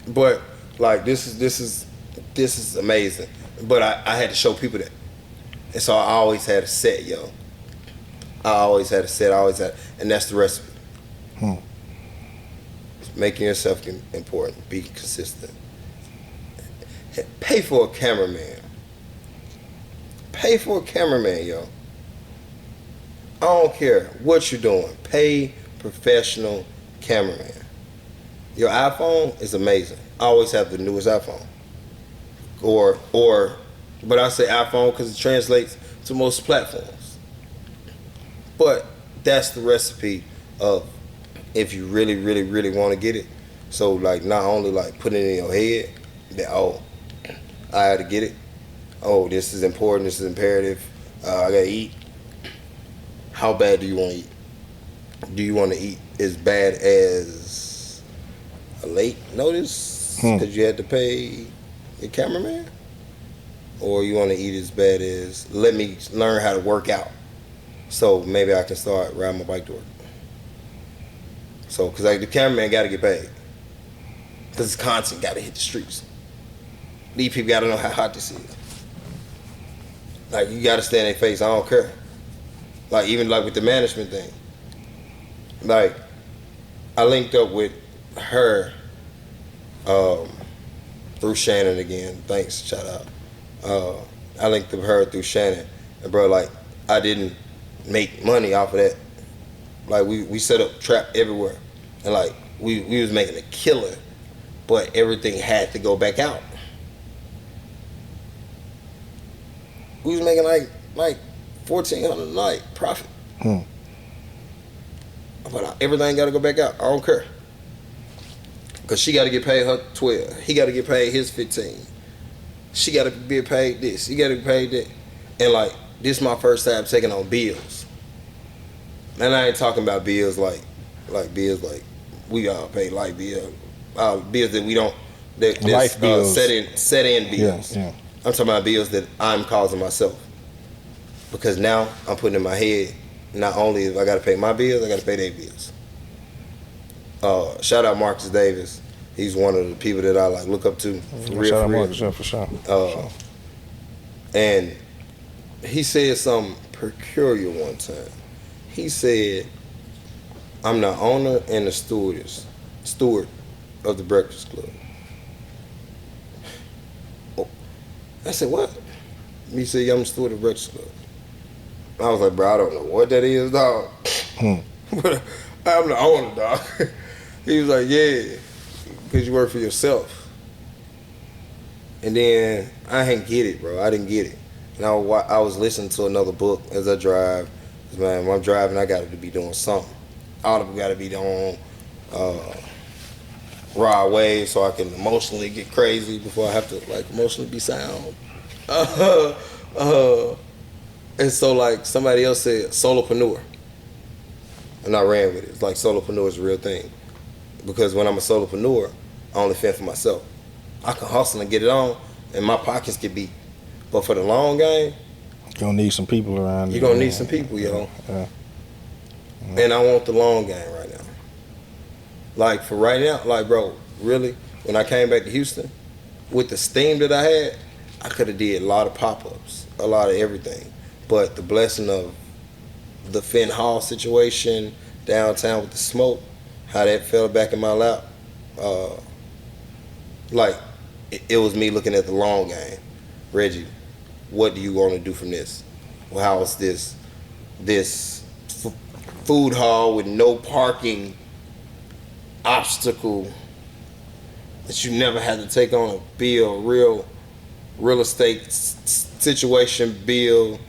But like, this is amazing. But I had to show people that. And so I always had a set, yo. And that's the recipe. Making yourself important, be consistent. Pay for a cameraman. Yo. I don't care what you're doing. Pay professional cameraman. Your iPhone is amazing. I always have the newest iPhone. But I say iPhone because it translates to most platforms. But that's the recipe of if you really, really, really want to get it. So like, not only like putting it in your head that, oh, I had to get it. Oh, this is important. This is imperative. I gotta eat. How bad do you want to eat? Do you want to eat as bad as a late notice because you had to pay your cameraman? Or you want to eat as bad as, let me learn how to work out so maybe I can start riding my bike to work? So, because like, the cameraman got to get paid. Because his content got to hit the streets. These people got to know how hot this is. Like, you gotta stay in their face. I don't care. Like, even like with the management thing. Like, I linked up with her through Shannon again. Thanks, shout out. I linked up with her through Shannon. And bro, like, I didn't make money off of that. Like, we set up trap everywhere. And like, we was making a killer, but everything had to go back out. We was making like $1,400 a night profit. But everything got to go back out. I don't care. Because she got to get paid her 12. He got to get paid his 15. She got to be paid this. He got to be paid that. And like, this is my first time taking on bills. And I ain't talking about bills like bills like we all pay light bills. Bills that we don't, Life bills. Set in bills. Yeah. I'm talking about bills that I'm causing myself. Because now I'm putting in my head, not only if I got to pay my bills, I got to pay their bills. Shout out Marcus Davis. He's one of the people that I like look up to. Shout out Marcus, for sure. And he said something peculiar one time. He said, I'm the owner and the steward of the Breakfast Club. Oh. I said, what? He said, yeah, I'm the steward of the Breakfast Club. I was like, bro, I don't know what that is, dog. But I'm the owner, dog. He was like, yeah, because you work for yourself. And then I didn't get it, bro. I didn't get it. And I was listening to another book as I drive. Man, when I'm driving, I got to be doing something. Audible got to be on raw wave so I can emotionally get crazy before I have to like emotionally be sound. And so like somebody else said solopreneur. And I ran with it. It's like solopreneur is a real thing. Because when I'm a solopreneur, I only fend for myself. I can hustle and get it on and my pockets get beat. But for the long game, you're gonna need some people around you. You're gonna need some people, yo. Yeah. And I want the long game right now. Like for right now, like bro, really, when I came back to Houston, with the steam that I had, I could have did a lot of pop-ups, a lot of everything. But the blessing of the Finn Hall situation downtown with the smoke, how that fell back in my lap, like it was me looking at the long game. Reggie, what do you want to do from this? Well, how is this food hall with no parking obstacle that you never had to take on a bill, real estate situation bill,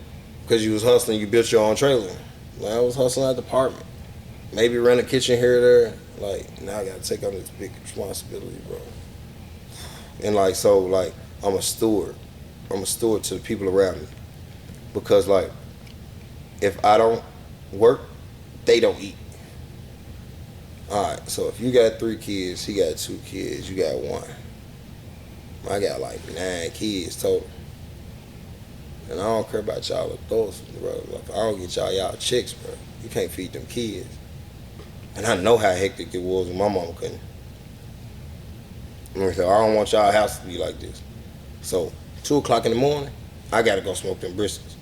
because you was hustling, you built your own trailer. Like, I was hustling at the apartment. Maybe rent a kitchen here or there. Like, now I gotta take on this big responsibility, bro. And like, so like, I'm a steward. I'm a steward to the people around me. Because like, if I don't work, they don't eat. Alright, so if you got 3 kids, he got 2 kids, you got 1. I got like 9 kids total. And I don't care about y'all adults, bro. If I don't get y'all chicks, bro, you can't feed them kids. And I know how hectic it was when my mama couldn't. So I don't want y'all house to be like this. So 2 o'clock in the morning, I gotta go smoke them briskets.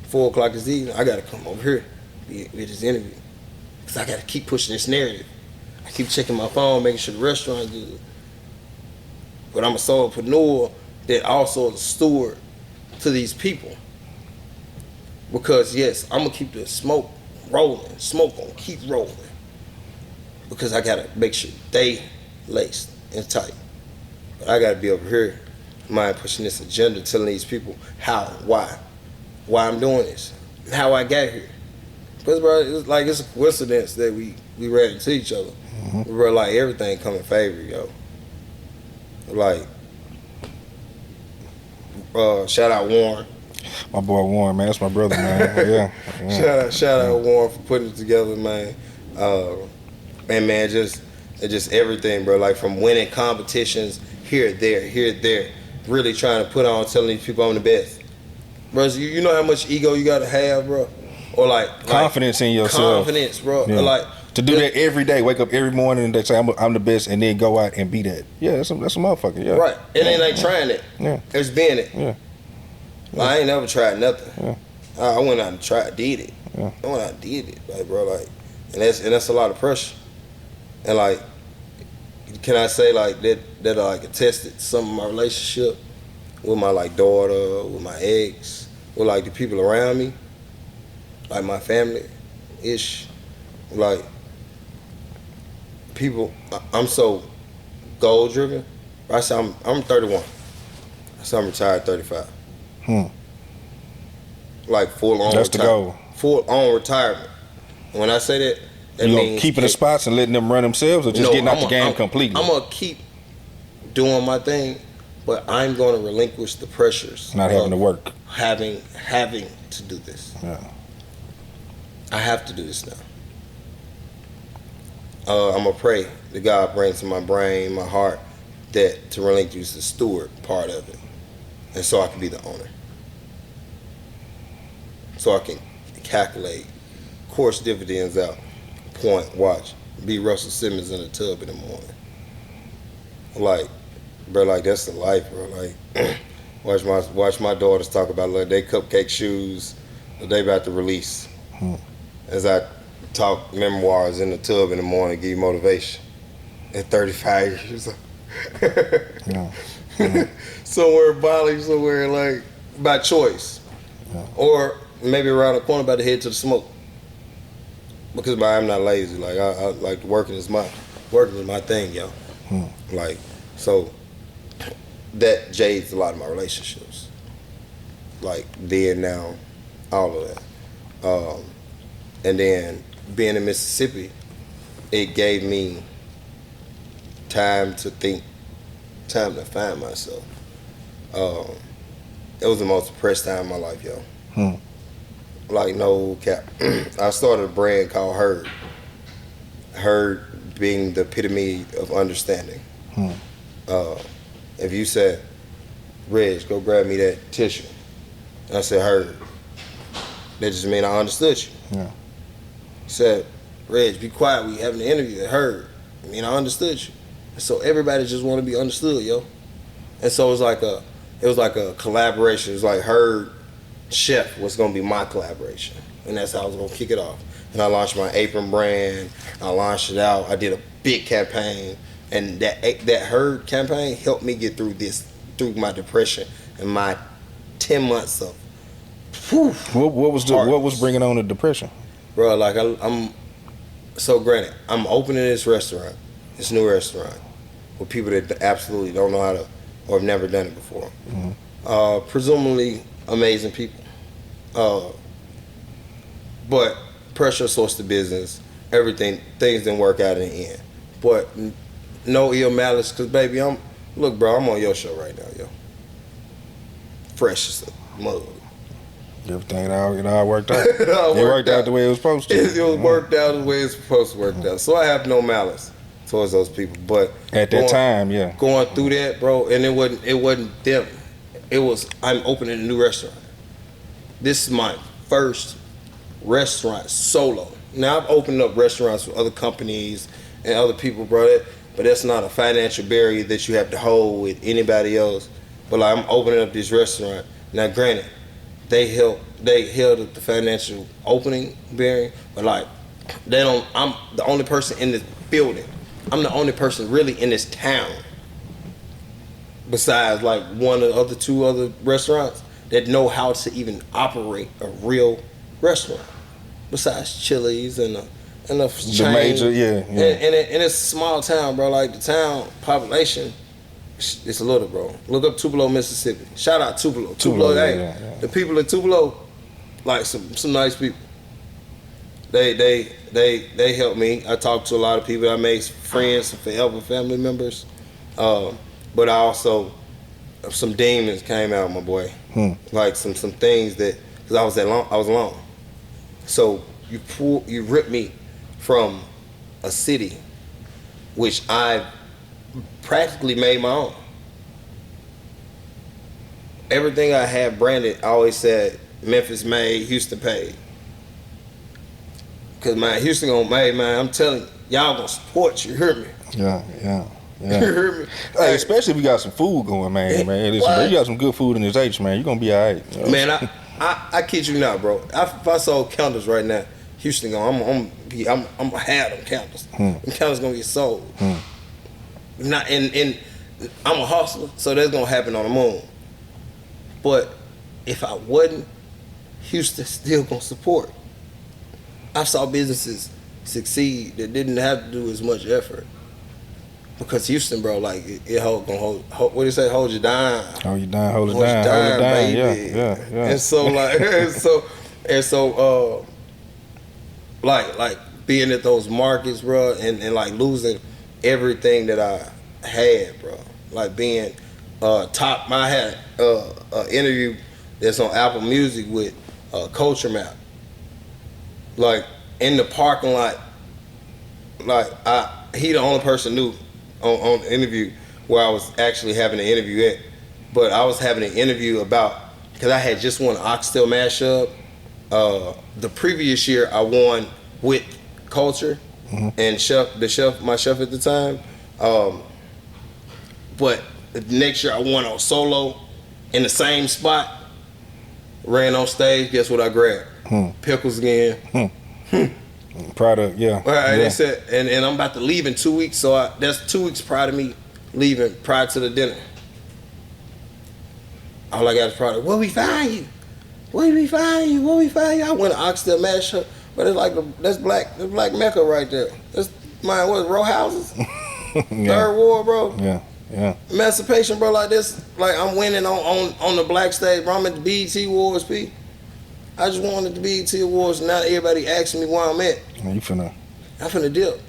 4 o'clock this evening, I gotta come over here with this interview. Cause I gotta keep pushing this narrative. I keep checking my phone, making sure the restaurant's good. But I'm a solopreneur that also is a steward to these people. Because yes, I'm gonna keep the smoke rolling. Smoke gonna keep rolling. Because I gotta make sure they laced and tight. But I gotta be over here, mind pushing this agenda, telling these people how, why I'm doing this, how I got here. Because bro, it's a coincidence that we ran into each other. Bro, like everything come in favor, yo. Like, shout out Warren. My boy Warren, man, that's my brother, man. Yeah. Shout out Warren for putting it together, man. And man, just everything, bro. Like from winning competitions here, there, really trying to put on, telling these people I'm the best. Bro, you know how much ego you gotta have, bro? Or like confidence in yourself. Confidence, bro. Yeah. Like to do that every day, wake up every morning and they say I'm the best, and then go out and be that. Yeah, that's a motherfucker. Yeah. Right. It ain't like trying it. Yeah. It's being it. Yeah. Like, I ain't never tried nothing. Yeah. I went out and did it. Yeah. I went out and did it, like, bro, like, and that's a lot of pressure. And like, can I say like that like attested some of my relationship with my like daughter, with my ex, with like the people around me, like my family ish, like people. I'm so goal driven. I say I'm 31. So I'm retired 35. Like full on. That's the goal. Full on retirement. And when I say that, that You means keeping the spots and letting them run themselves, or just getting out the game completely? I'm gonna keep doing my thing, but I'm gonna relinquish the pressures. Not having to work. Having to do this. Yeah. I have to do this now. I'm gonna pray that God brings to my brain, my heart, that to relinquish the steward part of it, and so I can be the owner. So I can calculate, course dividends out, point, watch, be Russell Simmons in the tub in the morning. Like, bro, like that's the life, bro. Like, watch my daughters talk about like they cupcake shoes that they about to release. As I talk memoirs in the tub in the morning, give you motivation. At 35 years old. Somewhere in Bali, somewhere like by choice. Or maybe around the corner by the head to the smoke. Because I'm not lazy. Like I like working is my thing, yo. Like, so that jades a lot of my relationships. Like then, now, all of that. And then being in Mississippi, it gave me time to think, time to find myself. It was the most depressed time of my life, yo. Like, no cap. I started a brand called Herd. Herd being the epitome of understanding. If you said, Reg, go grab me that tissue, and I said, Herd, that just mean I understood you. Said, Reg, be quiet, we having an interview. It Herd, I mean, I understood you. And so everybody just want to be understood, yo. And so it was like a collaboration. It was like Herd Chef was gonna be my collaboration, and that's how I was gonna kick it off. And I launched my apron brand. I launched it out. I did a big campaign, and that Herd campaign helped me get through my depression and my 10 months of. What was bringing on the depression? Bro, like I'm so granted, I'm opening this restaurant, this new restaurant, with people that absolutely don't know how to or have never done it before. Presumably amazing people. But pressure source to business, everything, things didn't work out in the end. But no ill malice, cause baby, look bro, I'm on your show right now, yo. Fresh as a mug. Everything it all worked out. It worked out the way it was supposed to. It was worked out the way it's supposed to work out. So I have no malice towards those people. But at that time, yeah. Going through that, bro, and it wasn't them. It was, I'm opening a new restaurant. This is my first restaurant solo. Now I've opened up restaurants with other companies and other people, bro, but that's not a financial barrier that you have to hold with anybody else. But like, I'm opening up this restaurant. Now granted, they held up the financial opening barrier, but like I'm the only person in this building. I'm the only person really in this town, besides like one of the other two other restaurants that know how to even operate a real restaurant. Besides Chili's and the chain. Major, yeah. And it's a small town, bro. Like the town population, it's little, bro. Look up Tupelo, Mississippi. Shout out Tupelo. Tupelo, hey, the people in Tupelo, like some nice people. They helped me. I talked to a lot of people. I made friends, some forever family members. But I also, some demons came out, my boy. Like some things that, cause I was alone. So you ripped me from a city, which I practically made my own. Everything I had branded, I always said Memphis made, Houston paid. Cause man, Houston gonna made, man. I'm telling you, y'all gonna support you. Hear me? Yeah. Yeah. You hear me? Hey, especially if you got some food going, man. Listen, bro, you got some good food in this H, man. You gonna be all right. You know? Man, I kid you not, bro. If I sold candles right now, Houston I'm gonna have them candles. Them candles gonna get sold. Not and I'm a hustler, so that's gonna happen on the moon. But if I wasn't, Houston still gonna support. I saw businesses succeed that didn't have to do as much effort. Because Houston, bro, like it hold what do you say? Hold you down. Hold you down. Hold it down, baby. Yeah. And so like, like being at those markets, bro, and like losing everything that I had, bro. Like being top. I had an interview that's on Apple Music with Culture Map. Like in the parking lot, like he the only person knew on the interview where I was actually having an interview at. But I was having an interview about, because I had just won Oxtail Mashup. The previous year I won with Culture and my chef at the time. But the next year I won on solo in the same spot. Ran on stage, guess what I grabbed? Pickles again. Product, yeah. All right, yeah. They said, and I'm about to leave in 2 weeks, so that's 2 weeks prior to me leaving, prior to the dinner. All I got is product. Where we find you? Where we find you? Where we find you? I went to Oxtail Mashup, but it's like that's black Mecca right there. That's mine. What, row houses? Third Ward, bro. Yeah. Emancipation, bro. Like this, like I'm winning on the black stage, bro. I'm at the BET Awards, P. I just wanted the BET Awards. Now everybody asking me where I'm at. You finna. I'm finna dip.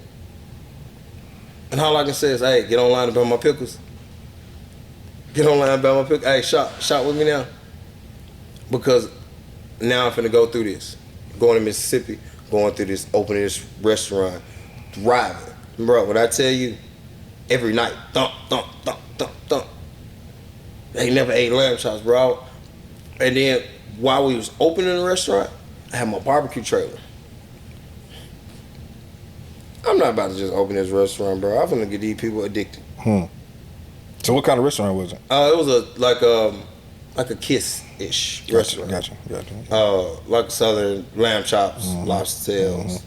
And all I can say is, hey, get online and buy my pickles. Get online and buy my pickles. Hey, shop with me now. Because now I'm finna go through this. Going to Mississippi, going through this, opening this restaurant, thriving. Bro, when I tell you, every night, thump, thump, thump, thump, thump. They never ate lamb chops, bro. And then while we was opening the restaurant, I had my barbecue trailer. I'm not about to just open this restaurant, bro. I'm finna get these people addicted. So what kind of restaurant was it? It was like a Kiss-ish restaurant. Gotcha. Like Southern lamb chops, lobster tails.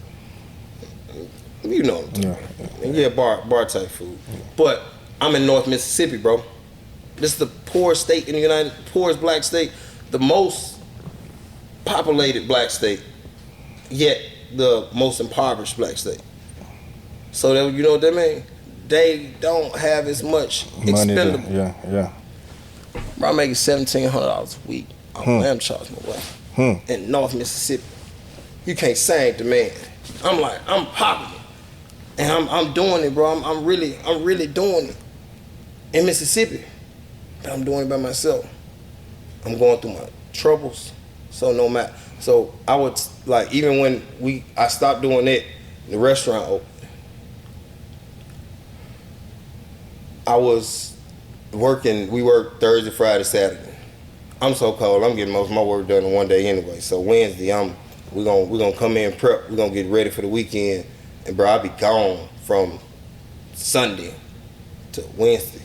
You know what I'm talking about. Yeah, bar type food. But I'm in North Mississippi, bro. This is the poorest state in the poorest black state, the most populated black state, yet the most impoverished black state. So that, you know what that means? They don't have as much expendable. Yeah. Bro, I'm making $1,700 a week on lamb chops, my boy. In North Mississippi. You can't say the man. I'm popping it. And I'm doing it, bro. I'm really doing it. In Mississippi. But I'm doing it by myself. I'm going through my troubles. So no matter. So I would, like, even when I stopped doing it, the restaurant opened. I was working, we worked Thursday, Friday, Saturday. I'm so cold, I'm getting most of my work done in one day anyway. So Wednesday, we're gonna come in prep, we're gonna get ready for the weekend. And bro, I'll be gone from Sunday to Wednesday.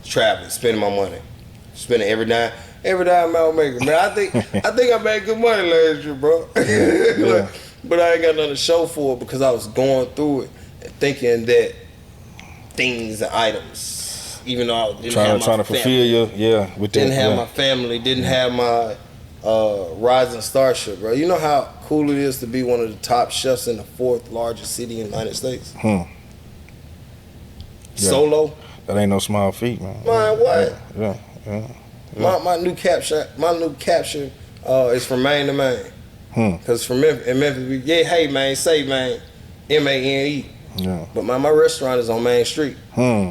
Traveling, spending my money. Spending every dime I'm making. Man, I think I made good money last year, bro. Yeah. But I ain't got nothing to show for it because I was going through it and thinking that things and items, even though I didn't have my trying to fulfill family. Didn't have my family, didn't have my rising starship, bro. You know how cool it is to be one of the top chefs in the 4th largest city in the United States? Solo. That ain't no small feat, man. Man, what? Yeah. My new caption is from Maine to Maine. Cause from in Memphis, hey man, say man, MANE. Yeah. But my restaurant is on Main Street. And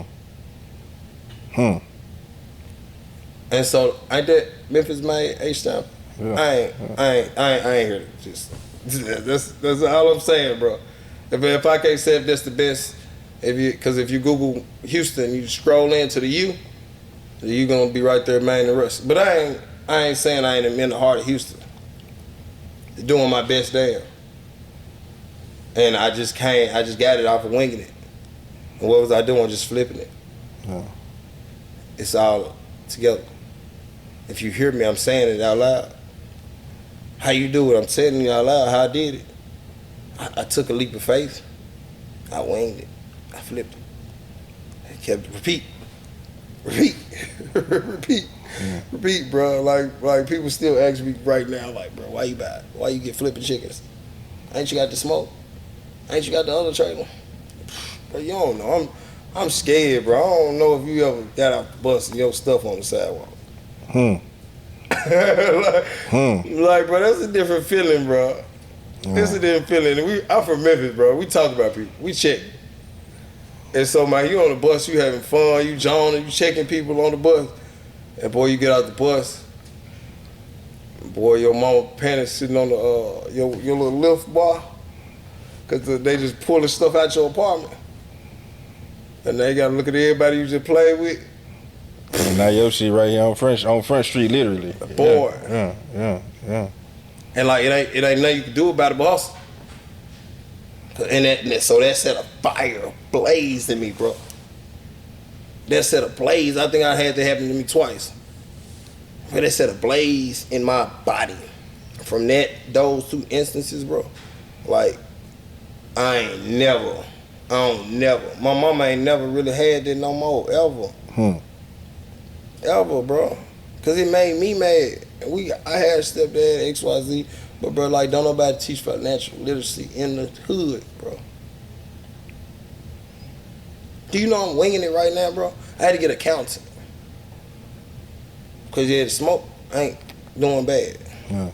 so ain't that Memphis made H-Town? Yeah. I ain't here to just. That's all I'm saying, bro. If I can't say if that's the best, because if you Google Houston, you scroll into the U, you gonna be right there, Maine and Russ. But I ain't saying I ain't in the heart of Houston. Doing my best there. And I just got it off of winging it. And what was I doing? Just flipping it. Yeah. It's all together. If you hear me, I'm saying it out loud. How you do it? I'm telling you out loud how I did it. I took a leap of faith. I winged it. I flipped it. I kept it. Repeat, repeat, bro. Like people still ask me right now, like, bro, why you get flipping chickens? Ain't you got the smoke? Ain't you got the other trailer? But you don't know. I'm scared, bro. I don't know if you ever got out the bus and your stuff on the sidewalk. Like, bro, that's a different feeling, bro. It's a different feeling. I'm from Memphis, bro. We talk about people. We check. And so, man, you on the bus, you having fun, you joning, you checking people on the bus. And boy, you get out the bus. Boy, your mama panties sitting on the your little lift bar. Cause they just pulling stuff out your apartment. And they gotta look at everybody you just played with. And now your shit right here on Front Street, literally. Boy. Yeah. And like it ain't nothing you can do about it, boss. So that set a fire ablaze in me, bro. That set a blaze. I think I had that happen to me twice. But that set a blaze in my body. From those two instances, bro. Like, I don't never. My mama ain't never really had that no more, ever. Ever, bro. Cause it made me mad. And I had stepdad, XYZ, but bro, like, don't nobody teach financial literacy in the hood, bro. Do you know I'm winging it right now, bro? I had to get accountant. Cause the smoke ain't doing bad. Yeah.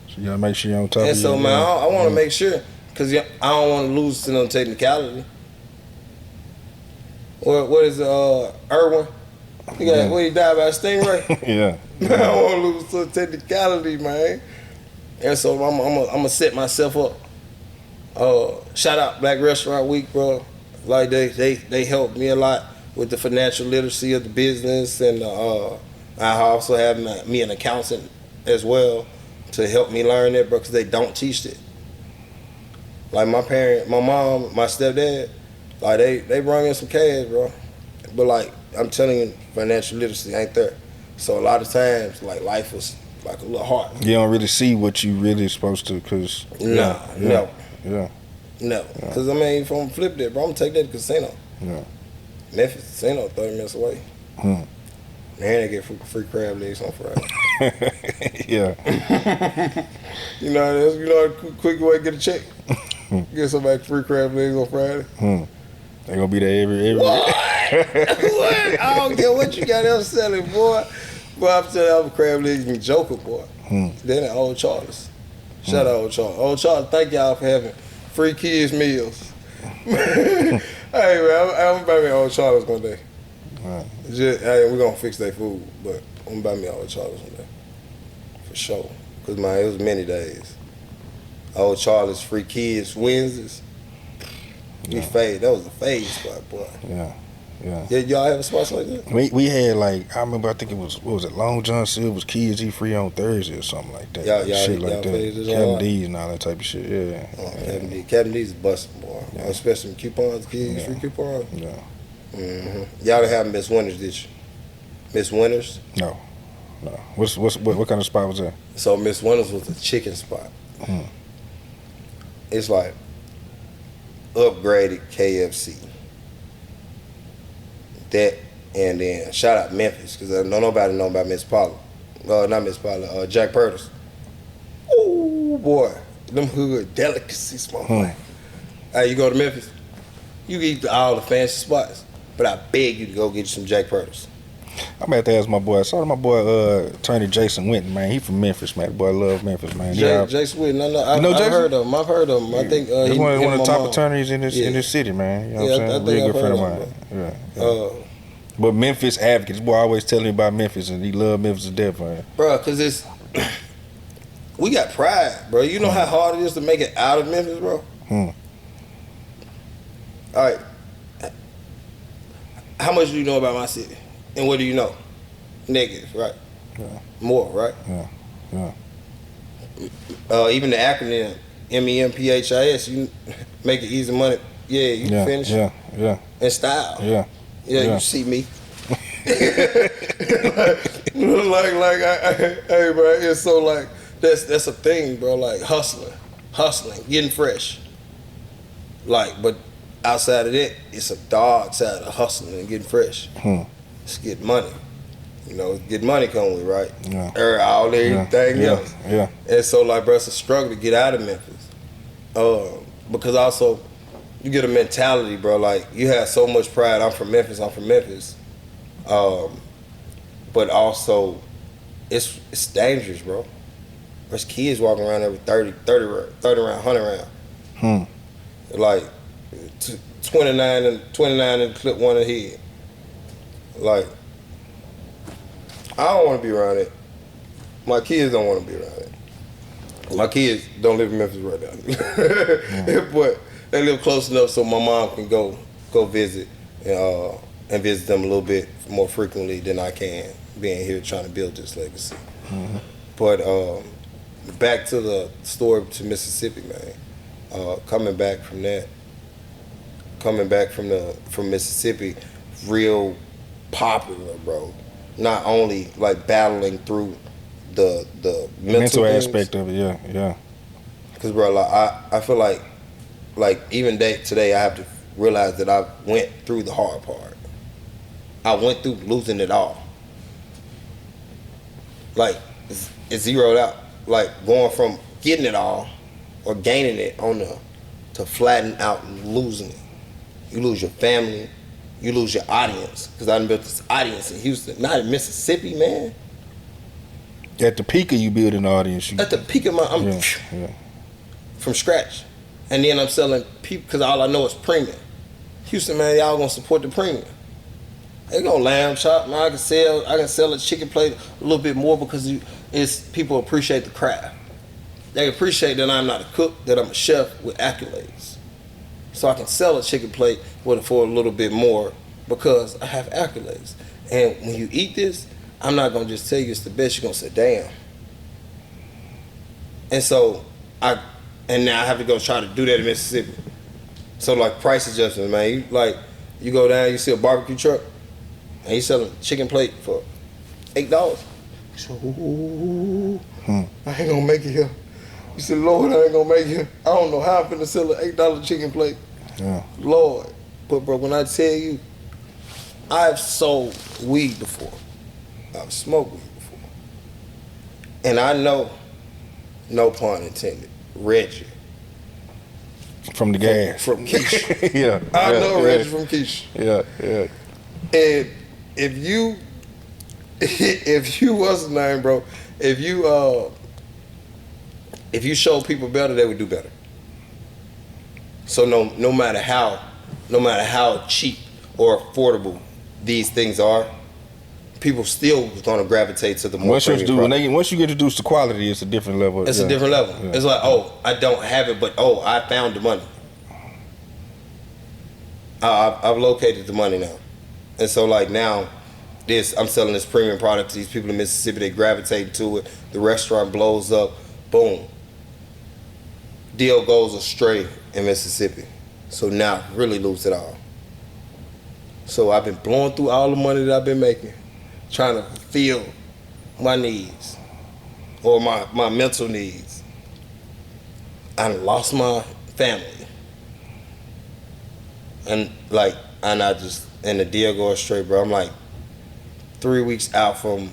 So you gotta make sure you're on top and of so, your man, I want to make sure, cause I don't want to lose to no technicality. What is Irwin? What he died by a stingray? Yeah. I don't want to lose to technicality, man. And so I'm gonna set myself up. Shout out Black Restaurant Week, bro. Like they helped me a lot with the financial literacy of the business, and I also have me an accountant as well to help me learn that, bro, because they don't teach it. Like my mom, my stepdad, like they brought in some cash, bro. But like I'm telling you, financial literacy ain't there. So a lot of times, like, life was like a little hard. You don't really see what you really supposed to, cause No. Yeah. Cause I mean, if I'm flip that, bro, I'm gonna take that to casino. Yeah. Memphis casino, 30 minutes away. Man, they get free crab legs on Friday. Yeah. You know, a quick way to get a check. Get somebody free crab legs on Friday. They gonna be there every What? What? I don't care what you got else selling, boy. Boy, I'm telling you, I'm a crab legs and joker, boy. Then at Old Charlie's. Shout out Old Charlie. Old Charlie, thank y'all for having free kids meals. Hey, man, I'm gonna buy me Old Charlie's one day. We're gonna fix their food, but I'm gonna buy me Old Charlie's one day. For sure. Because, man, it was many days. Old Charlie's free kids Wednesdays. We fade. That was a fade spot, boy. Yeah. Did y'all have a spot like that? We had, like, I remember, I think it was, what was it, Long John Silver's Kids Eat Free on Thursday or something like that. Shit like that. Captain D's and all that type of shit, yeah. Captain D's is busting, boy. Yeah. Especially coupons, kids, free coupons. Yeah. Y'all didn't have Miss Winters, did you? Miss Winters? No. What kind of spot was that? So Miss Winters was a chicken spot. It's like upgraded KFC. That, and then shout out Memphis, because I know nobody know about Miss Paula. Not Miss Paula, Jack Purtis. Ooh, boy. Them hood delicacies, motherfucker. Hey, you go to Memphis, you can eat all the fancy spots, but I beg you to go get you some Jack Purtis. I'm gonna have to ask my boy. I saw my boy, attorney Jason Winton, man. He from Memphis, man. The boy love Memphis, man. Jason Winton, I've heard of him. I've heard of him. I think he's one of the top attorneys in this city, man. You know what I'm saying? Real good friend of mine. Yeah. But Memphis advocate. This boy always telling me about Memphis, and he love Memphis to death, man. Bro, because we got pride, bro. You know how hard it is to make it out of Memphis, bro? All right. How much do you know about my city? And what do you know? Negative, right? Yeah. More, right? Yeah. Even the acronym MEMPHIS, you make it you finish in style. Yeah. You see me. Hey, bro, it's so like that's a thing, bro. Like hustling, getting fresh. Like, but outside of that, it's a dog side of hustling and getting fresh. It's get money. You know, get money come with, right? Yeah. Everything else. Yeah. And so, like, bro, it's a struggle to get out of Memphis. Because also, you get a mentality, bro. Like, you have so much pride. I'm from Memphis. But also, it's dangerous, bro. There's kids walking around every 30 round, 100 round. Like, 29 and clip one in the head. Like, I don't want to be around it. My kids don't want to be around it. My kids don't live in Memphis right now. But they live close enough so my mom can go visit and visit them a little bit more frequently than I can, being here trying to build this legacy. But back to the story to Mississippi, man. Coming back from Mississippi, real popular, bro. Not only like battling through the mental aspect of it, yeah. Because, bro, like I feel like even today I have to realize that I went through the hard part. I went through losing it all. Like it zeroed out. Like going from getting it all or gaining it to flatten out and losing it. You lose your family. You lose your audience, because I done built this audience in Houston, not in Mississippi, man. At the peak of you building an audience. At the peak of I'm from scratch. And then I'm selling people, because all I know is premium. Houston, man, y'all gonna support the premium. They gonna lamb chop, man. I can sell a chicken plate a little bit more because people appreciate the craft. They appreciate that I'm not a cook, that I'm a chef with accolades. So I can sell a chicken plate for a little bit more because I have accolades. And when you eat this, I'm not gonna just tell you it's the best. You're gonna say, damn. And so now I have to go try to do that in Mississippi. So like price adjustments, man. You go down, you see a barbecue truck, and you selling a chicken plate for $8. So I ain't gonna make it here. You said, Lord, I ain't gonna make it. I don't know how I'm finna sell an $8 chicken plate. Yeah. Lord. But bro, when I tell you, I've sold weed before. I've smoked weed before. And I know, no pun intended, Reggie. From the gas. From Quiche. Yeah. I know Reggie from Quiche. Yeah. And if you what's the name, bro? If you show people better, they would do better. So no matter how cheap or affordable these things are, people still gonna gravitate to the more once you get introduced to quality, it's a different level. It's a different level. Yeah. It's like, oh, I don't have it, but oh, I found the money. I've located the money now. And so like now, I'm selling this premium product to these people in Mississippi. They gravitate to it. The restaurant blows up. Boom. Deal goes astray in Mississippi. So now really lose it all. So I've been blowing through all the money that I've been making, trying to fulfill my needs or my mental needs. I lost my family. And the deal goes straight, bro. I'm like 3 weeks out from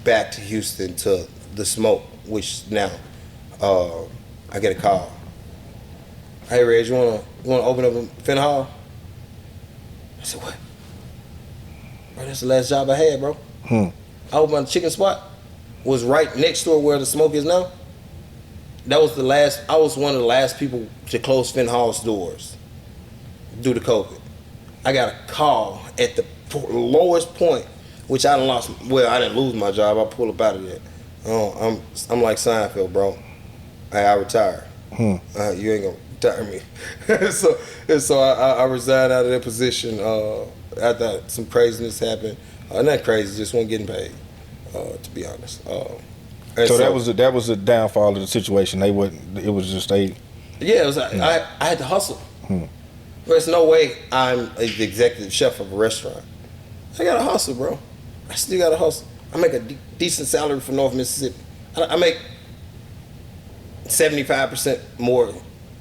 back to Houston to the smoke, which now I get a call. Hey, Reg, you wanna open up a Finn Hall? I said, what? Bro, that's the last job I had, bro. I opened my chicken spot. Was right next door where the smoke is now. I was one of the last people to close Finn Hall's doors due to COVID. I got a call at the lowest point, which I lost. Well, I didn't lose my job. I pulled up out of there. I'm like Seinfeld, bro. I retired. You ain't gonna retire me. so I resigned out of that position after some craziness happened. Not crazy, just wasn't getting paid. To be honest. So that was the downfall of the situation. It was just Yeah, it was. I had to hustle. There's no way I'm the executive chef of a restaurant. I gotta hustle, bro. I still gotta hustle. I make a decent salary for North Mississippi. I make 75% more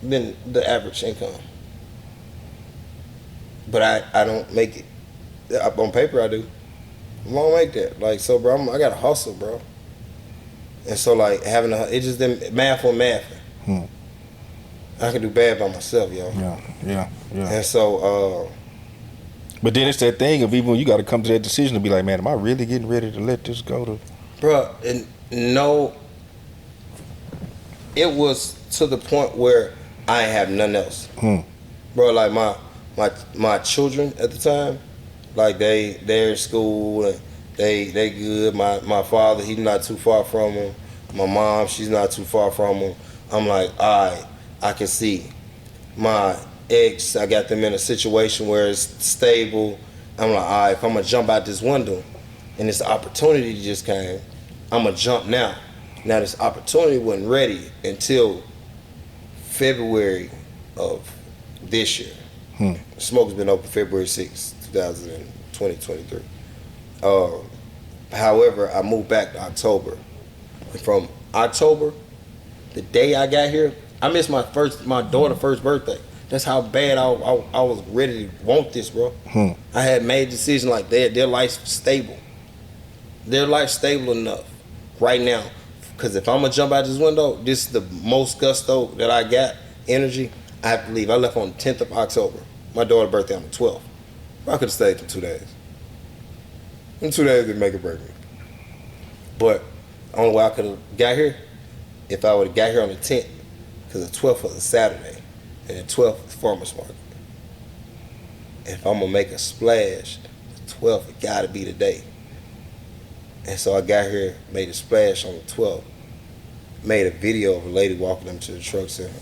than the average income. But I don't make it. On paper I do. I don't make that. Like, so bro, I gotta hustle, bro. And so like it just didn't math on math. I can do bad by myself, yo. Yeah. And so but then it's that thing of even when you got to come to that decision to be like, man, am I really getting ready to let this go to? Bro, and no, it was to the point where I ain't have nothing else. Bro, like my children at the time, like they're in school and they good. My father, he's not too far from them. My mom, she's not too far from them. I'm like, all right, I can see. My ex, I got them in a situation where it's stable. I'm like, all right, if I'm gonna jump out this window and this opportunity just came, I'm gonna jump now. Now this opportunity wasn't ready until February of this year. Smoke's been open February 6, 2023. However, I moved back to October. And from October, the day I got here, I missed my daughter's first birthday. That's how bad I was ready to want this, bro. I had made a decision like their life's stable. Their life's stable enough right now. Because if I'm going to jump out this window, this is the most gusto that I got, energy, I have to leave. I left on the 10th of October. My daughter's birthday on the 12th. I could have stayed for 2 days. In 2 days, it'd make or break me. But the only way I could have got here, if I would have got here on the 10th, because the 12th was a Saturday, and the 12th is farmer's market. And if I'm going to make a splash, the 12th, it got to be the day. And so I got here, made a splash on the 12th, made a video of a lady walking up to the truck saying,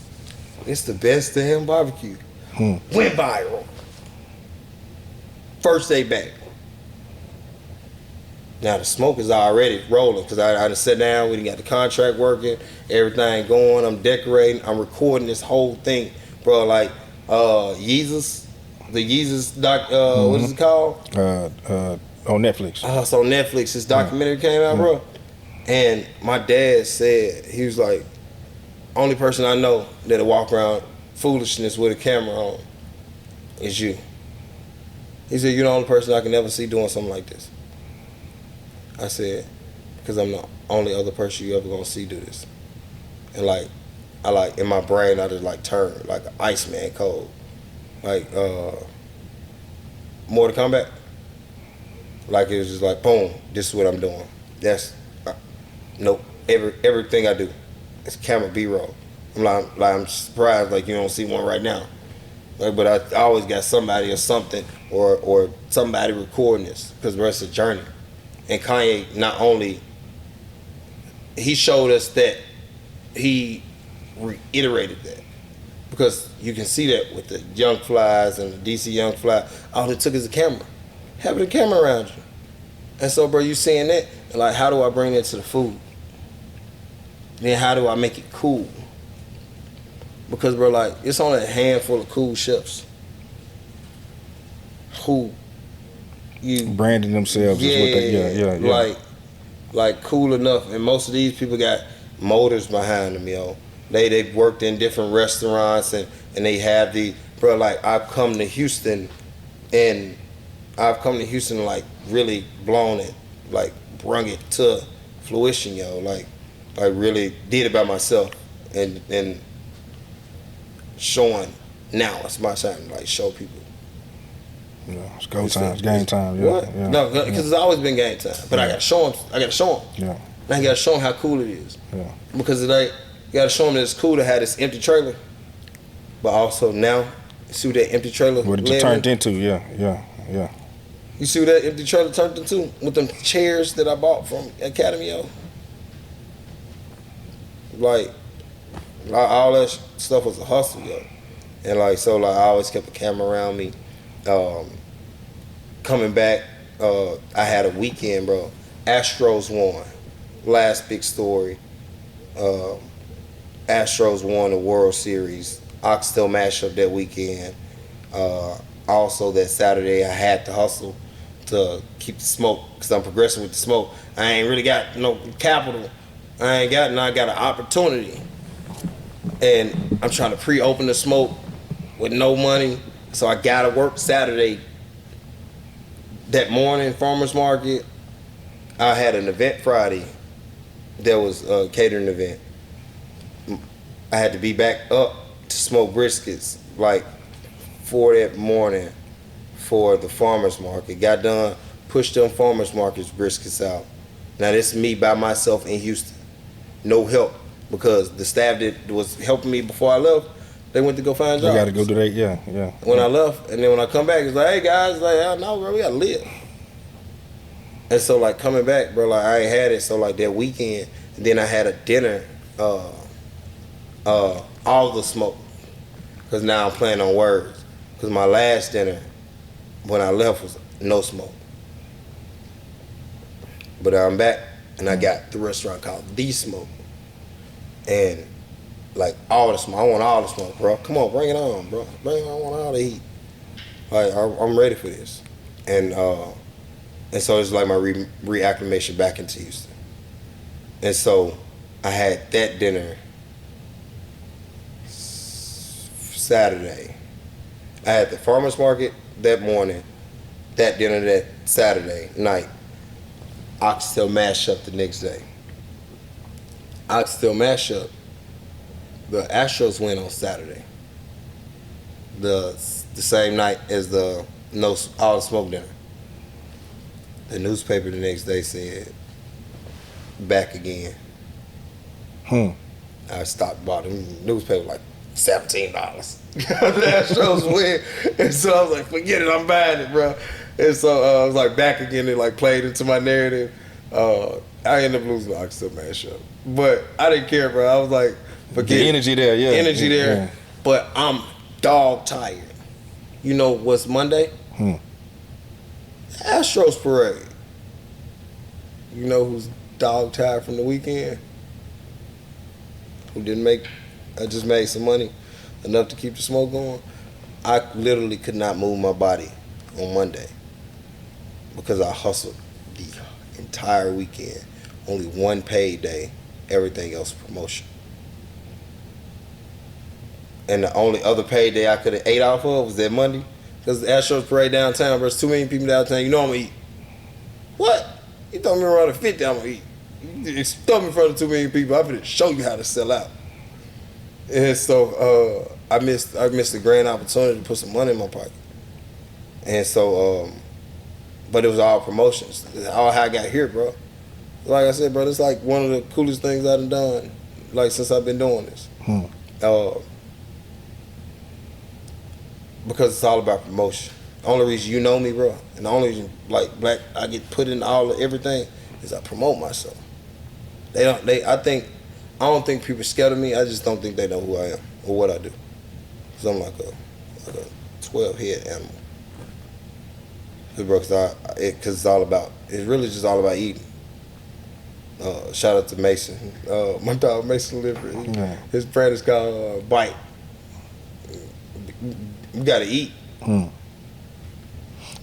"It's the best damn barbecue." Went viral. First day back. Now the smoke is already rolling because I done sat down, we done got the contract working, everything going, I'm decorating, I'm recording this whole thing, bro. Like Yeezus, the Yeezus doc, what is it called? On Netflix. It's on Netflix. This documentary came out, bro. And my dad said, he was like, only person I know that'll walk around foolishness with a camera on is you. He said, you're the only person I can ever see doing something like this. I said, because I'm the only other person you ever gonna see do this. And like, in my brain, I just like turned like an Iceman cold. Like, Mortal Kombat. Like it was just like, boom, this is what I'm doing. That's, nope, everything I do, it's camera B-roll. I'm surprised like you don't see one right now. Like, but I always got somebody or something or somebody recording this because the rest of the journey. And Kanye not only, he showed us that, he reiterated that. Because you can see that with the Young Flies and the DC Young Fly, all it took is a camera. Having a camera around you. And so, bro, you seeing that, and like, how do I bring that to the food? Then how do I make it cool? Because, bro, like, it's only a handful of cool chefs who you branding themselves is what they, like cool enough. And most of these people got motors behind them, yo. They've worked in different restaurants and they have the, bro, like, I've come to Houston and like really blown it, like brung it to fruition, yo. Like really did it by myself and showing now it's my time to like show people. Yeah, it's go time, it's game time. Yeah, what? Yeah, no, because it's always been game time. But I gotta show them. Yeah. I gotta show them how cool it is. Yeah. Because it's like, you gotta show them that it's cool to have this empty trailer, but also now, you see what that empty trailer what it turned into, yeah. You see what that empty trailer turned into with them chairs that I bought from Academy, yo? Like all that stuff was a hustle, yo. And like, so like, I always kept a camera around me. Coming back, I had a weekend, bro. Astros won. Last big story. Astros won the World Series. Oxtail mashup that weekend. Also, that Saturday I had to hustle to keep the smoke because I'm progressing with the smoke. I ain't really got no capital. I got an opportunity, and I'm trying to pre-open the smoke with no money. So I gotta work Saturday. That morning, farmers market. I had an event Friday. There was a catering event. I had to be back up to smoke briskets like 4 that morning for the farmers market. Got done, pushed them farmers markets briskets out. Now this is me by myself in Houston. No help because the staff that was helping me before I left, they went to go find jobs. You got to go do that, yeah. When I left, and then when I come back, it's like, hey guys, like, oh, no, bro, we gotta live. And so like coming back, bro, like I ain't had it. So like that weekend, and then I had a dinner, all the smoke, cause now I'm playing on words. Cause my last dinner, when I left, was no smoke. But I'm back, and I got the restaurant called The Smoke, and like all the smoke. I want all the smoke, bro. Come on, bring it on, bro. Bring it on. I want all the heat. Like I'm ready for this, and so it's like my reacclimation back into Houston. And so I had that dinner Saturday. I had the farmer's market that morning, that dinner that Saturday night. Oxtail mashup the next day. Oxtail mashup. The Astros win on Saturday. The same night as the all the smoke dinner. The newspaper the next day said, back again. I stopped bought the newspaper like $17. The Astros win. And so I was like, forget it, I'm buying it, bro. And so I was like back again and like played into my narrative. I ended up losing the Oxtail mashup. But I didn't care, bro. I was like, forget the energy there, yeah. Energy there. Yeah. But I'm dog tired. You know what's Monday? Astros parade. You know who's dog tired from the weekend? Who didn't I just made some money, enough to keep the smoke going. I literally could not move my body on Monday because I hustled the entire weekend. Only one paid day, everything else promotion. And the only other paid day I could have ate off of was that Monday. Because the Astros parade downtown, bro, there's too many people downtown. You know I'm gonna eat. What? You throw me around a 50, I'm gonna eat. You throw me in front of too many people, I'm gonna show you how to sell out. And so I missed the grand opportunity to put some money in my pocket. And so, but it was all promotions. All how I got here, bro. Like I said, bro, it's like one of the coolest things I've done, like since I've been doing this. Because it's all about promotion. The only reason you know me, bro, and the only reason like black I get put in everything is I promote myself. I don't think people scared of me. I just don't think they know who I am or what I do. Cause I'm like a 12-head animal. Cause it's really just all about eating. Shout out to Mason. My dog Mason Liver. His brand is called Bite. You gotta eat.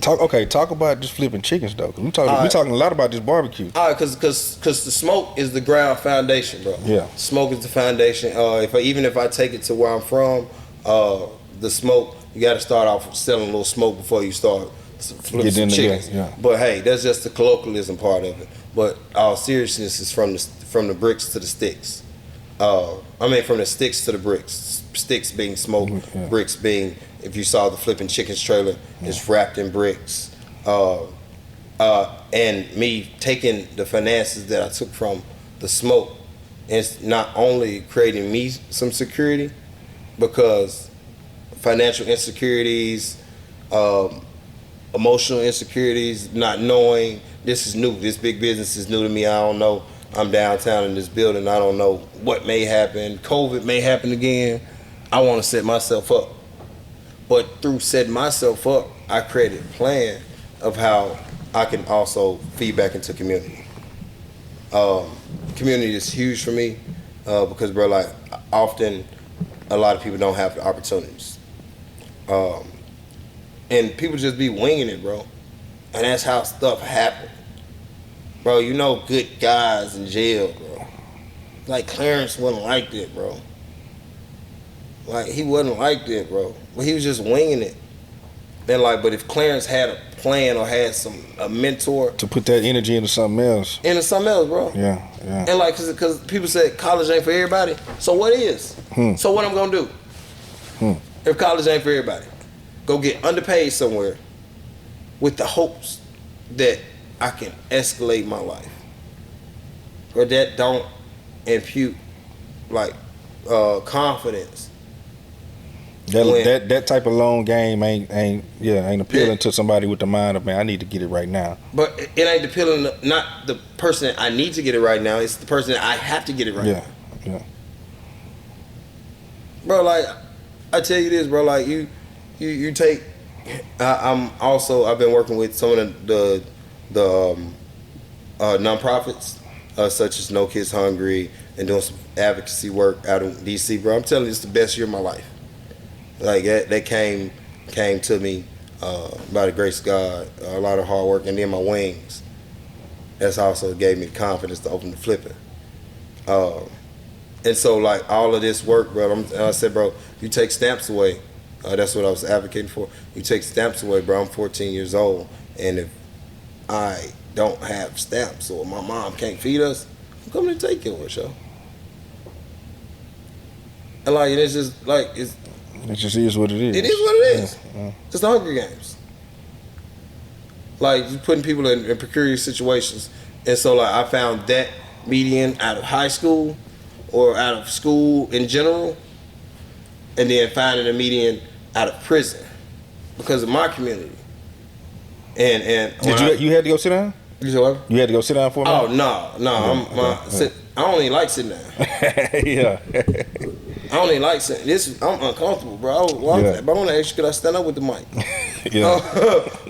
Talk about just flipping chickens though. We talking a lot about this barbecue. All right, cause the smoke is the ground foundation, bro. Yeah. Smoke is the foundation. Even if I take it to where I'm from, the smoke, you gotta start off selling a little smoke before you start flipping some chickens. Yeah. But hey, that's just the colloquialism part of it. But all seriousness is from the bricks to the sticks. From the sticks to the bricks. Sticks being smoke, bricks being, if you saw the flipping chickens trailer, it's wrapped in bricks. And me taking the finances that I took from the smoke, it's not only creating me some security, because financial insecurities, emotional insecurities, not knowing, this is new, this big business is new to me, I don't know. I'm downtown in this building, I don't know what may happen, COVID may happen again. I want to set myself up. But through setting myself up, I created a plan of how I can also feed back into community. Community is huge for me because, bro, like often a lot of people don't have the opportunities. and people just be winging it, bro. And that's how stuff happen. Bro, you know good guys in jail, bro. Like Clarence wasn't like that, bro. Like he wasn't like that, bro. But he was just winging it. And like, but if Clarence had a plan or had a mentor to put that energy into something else. Bro. Yeah. And like, cause people said college ain't for everybody. So what is? So what I'm gonna do? If college ain't for everybody, go get underpaid somewhere with the hopes that I can escalate my life, or that don't impute like confidence. That type of long game ain't appealing to somebody with the mind of, man, I need to get it right now. But it ain't appealing to not the person that I need to get it right now. It's the person that I have to get it right now. Yeah. Bro, like I tell you this, bro. Like you take. I've been working with some of the nonprofits such as No Kids Hungry and doing some advocacy work out in DC, bro. I'm telling you, it's the best year of my life. Like that came to me by the grace of God, a lot of hard work, and then my wings. That's also gave me the confidence to open the flipping. And so like all of this work, bro, I said, bro, you take stamps away. That's what I was advocating for. You take stamps away, bro. I'm 14 years old, and if I don't have stamps or my mom can't feed us, I'm coming to take care of her, yo. And like, it's just like it just is what it is. It is what it is. Yeah. It's the Hunger Games. Like, you putting people in precarious situations. And so, like, I found that median out of high school or out of school in general, and then finding a median out of prison because of my community. And did you had to go sit down? You said what? You had to go sit down for a minute? Oh no! I don't even like sitting down. Yeah. I don't even like sitting. I'm uncomfortable, bro. But I want to ask you, could I stand up with the mic? Yeah.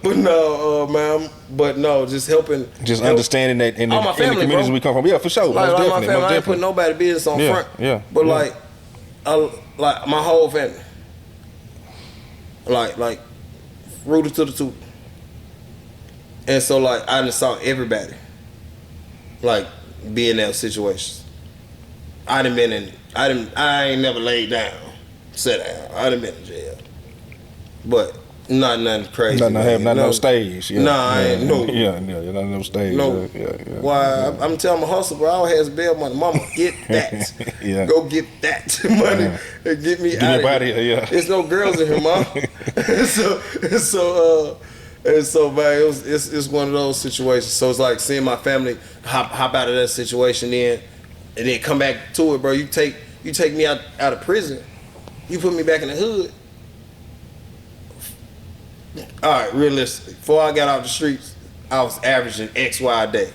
But no, man. But no, just helping. Just understanding that in the communities we come from. Yeah, for sure. Like my family, I ain't putting nobody business on front. Yeah. But like my whole family. Like rooted to the tooth. And so like I just saw everybody like be in those situations. I ain't never laid down, sat down. I done been in jail. But not nothing crazy. Not no stage. Yeah. Nah, I ain't no. Yeah, not no stage. No. Yeah. Why I'm telling my hustle, bro, I always has bail money. Mama, get that. Yeah. Go get that money and get me out of here. Yeah. There's no girls in here, mom. And so man, it's one of those situations. So it's like seeing my family hop out of that situation and then come back to it, bro. You take me out of prison, you put me back in the hood. All right, realistic. Before I got out the streets, I was averaging XY a day.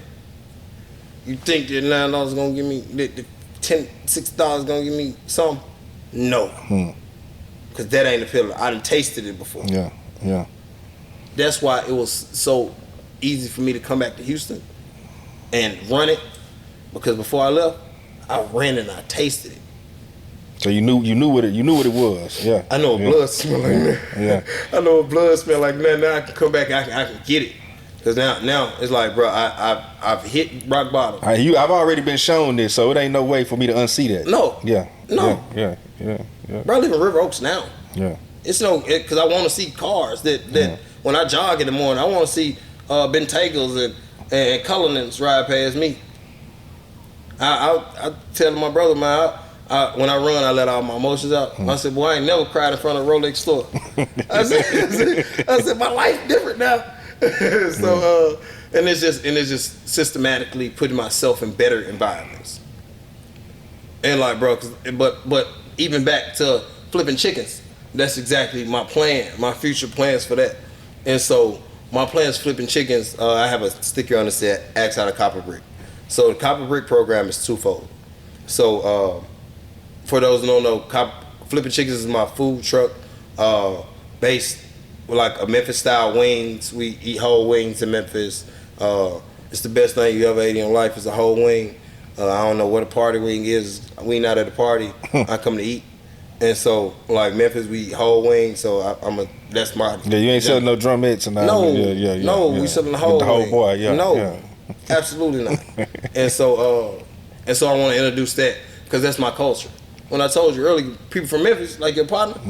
You think that $9 gonna give me the $6 gonna give me something? No, because that ain't appealing. I done tasted it before. Yeah. That's why it was so easy for me to come back to Houston and run it, because before I left, I ran and I tasted it. So you knew what it was. Yeah. I know what blood smell like that. Yeah. I know what blood smell like that. Now I can come back. I can get it. Cause now it's like, bro, I've hit rock bottom. I've already been shown this, so it ain't no way for me to unsee that. No. Yeah. No. Yeah. Bro, I live in River Oaks now. Yeah. It's because I want to see cars that when I jog in the morning, I want to see Bentegals and Cullinans ride past me. I tell my brother, man, when I run, I let all my emotions out. I said, boy, I ain't never cried in front of a Rolex store. I said, my life different now. So, and it's just systematically putting myself in better environments. And like, bro, but even back to flipping chickens, that's exactly my plan, my future plans for that. And so my plans flipping chickens, I have a sticker on the set, Axe Out of Copper Brick. So the Copper Brick program is twofold. So for those who don't know, Flipping Chickens is my food truck based with like a Memphis style wings. We eat whole wings in Memphis. It's the best thing you ever ate in your life is a whole wing. I don't know what a party wing is. We not at a party. I come to eat. And so, like Memphis, we whole wing. So that's my. Yeah, you ain't selling no drumettes and all. No, yeah. we selling the whole wing. Boy. Yeah, no, yeah. absolutely not. and so I want to introduce that because that's my culture. When I told you earlier, people from Memphis, like your partner,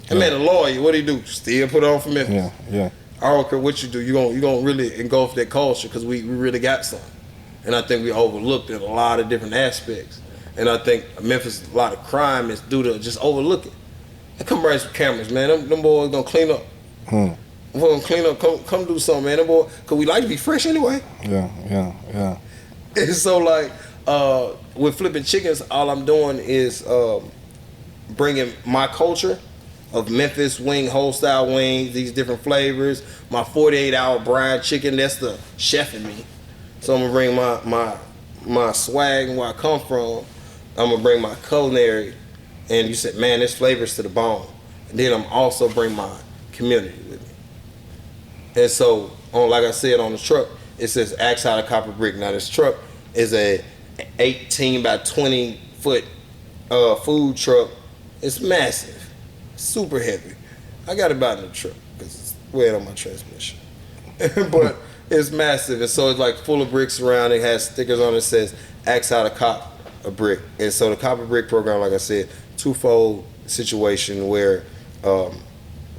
and man, a lawyer, what do you do? Still put on for Memphis. Yeah. I don't care what you do. You gonna really engulf that culture because we really got something. And I think we overlooked in a lot of different aspects. And I think Memphis, a lot of crime is due to just overlooking. And come bring some cameras, man. Them boys gonna clean up. We're gonna clean up. Come do something, man. Them boys, cause we like to be fresh anyway. Yeah. And so like with flipping chickens, all I'm doing is bringing my culture of Memphis wing, whole style wings, these different flavors. My 48-hour brine chicken, that's the chef in me. So I'm gonna bring my swag and where I come from. I'm gonna bring my culinary, and you said, man, there's flavors to the bone. And then I'm also bring my community with me. And so, like I said, on the truck, it says axe out of copper brick. Now this truck is a 18 by 20 foot food truck. It's massive, super heavy. I got it about in the truck because it's weighing on my transmission. But it's massive, and so it's like full of bricks around. It has stickers on it that says axe out of cop a brick. And so the copper brick program, like I said, twofold situation where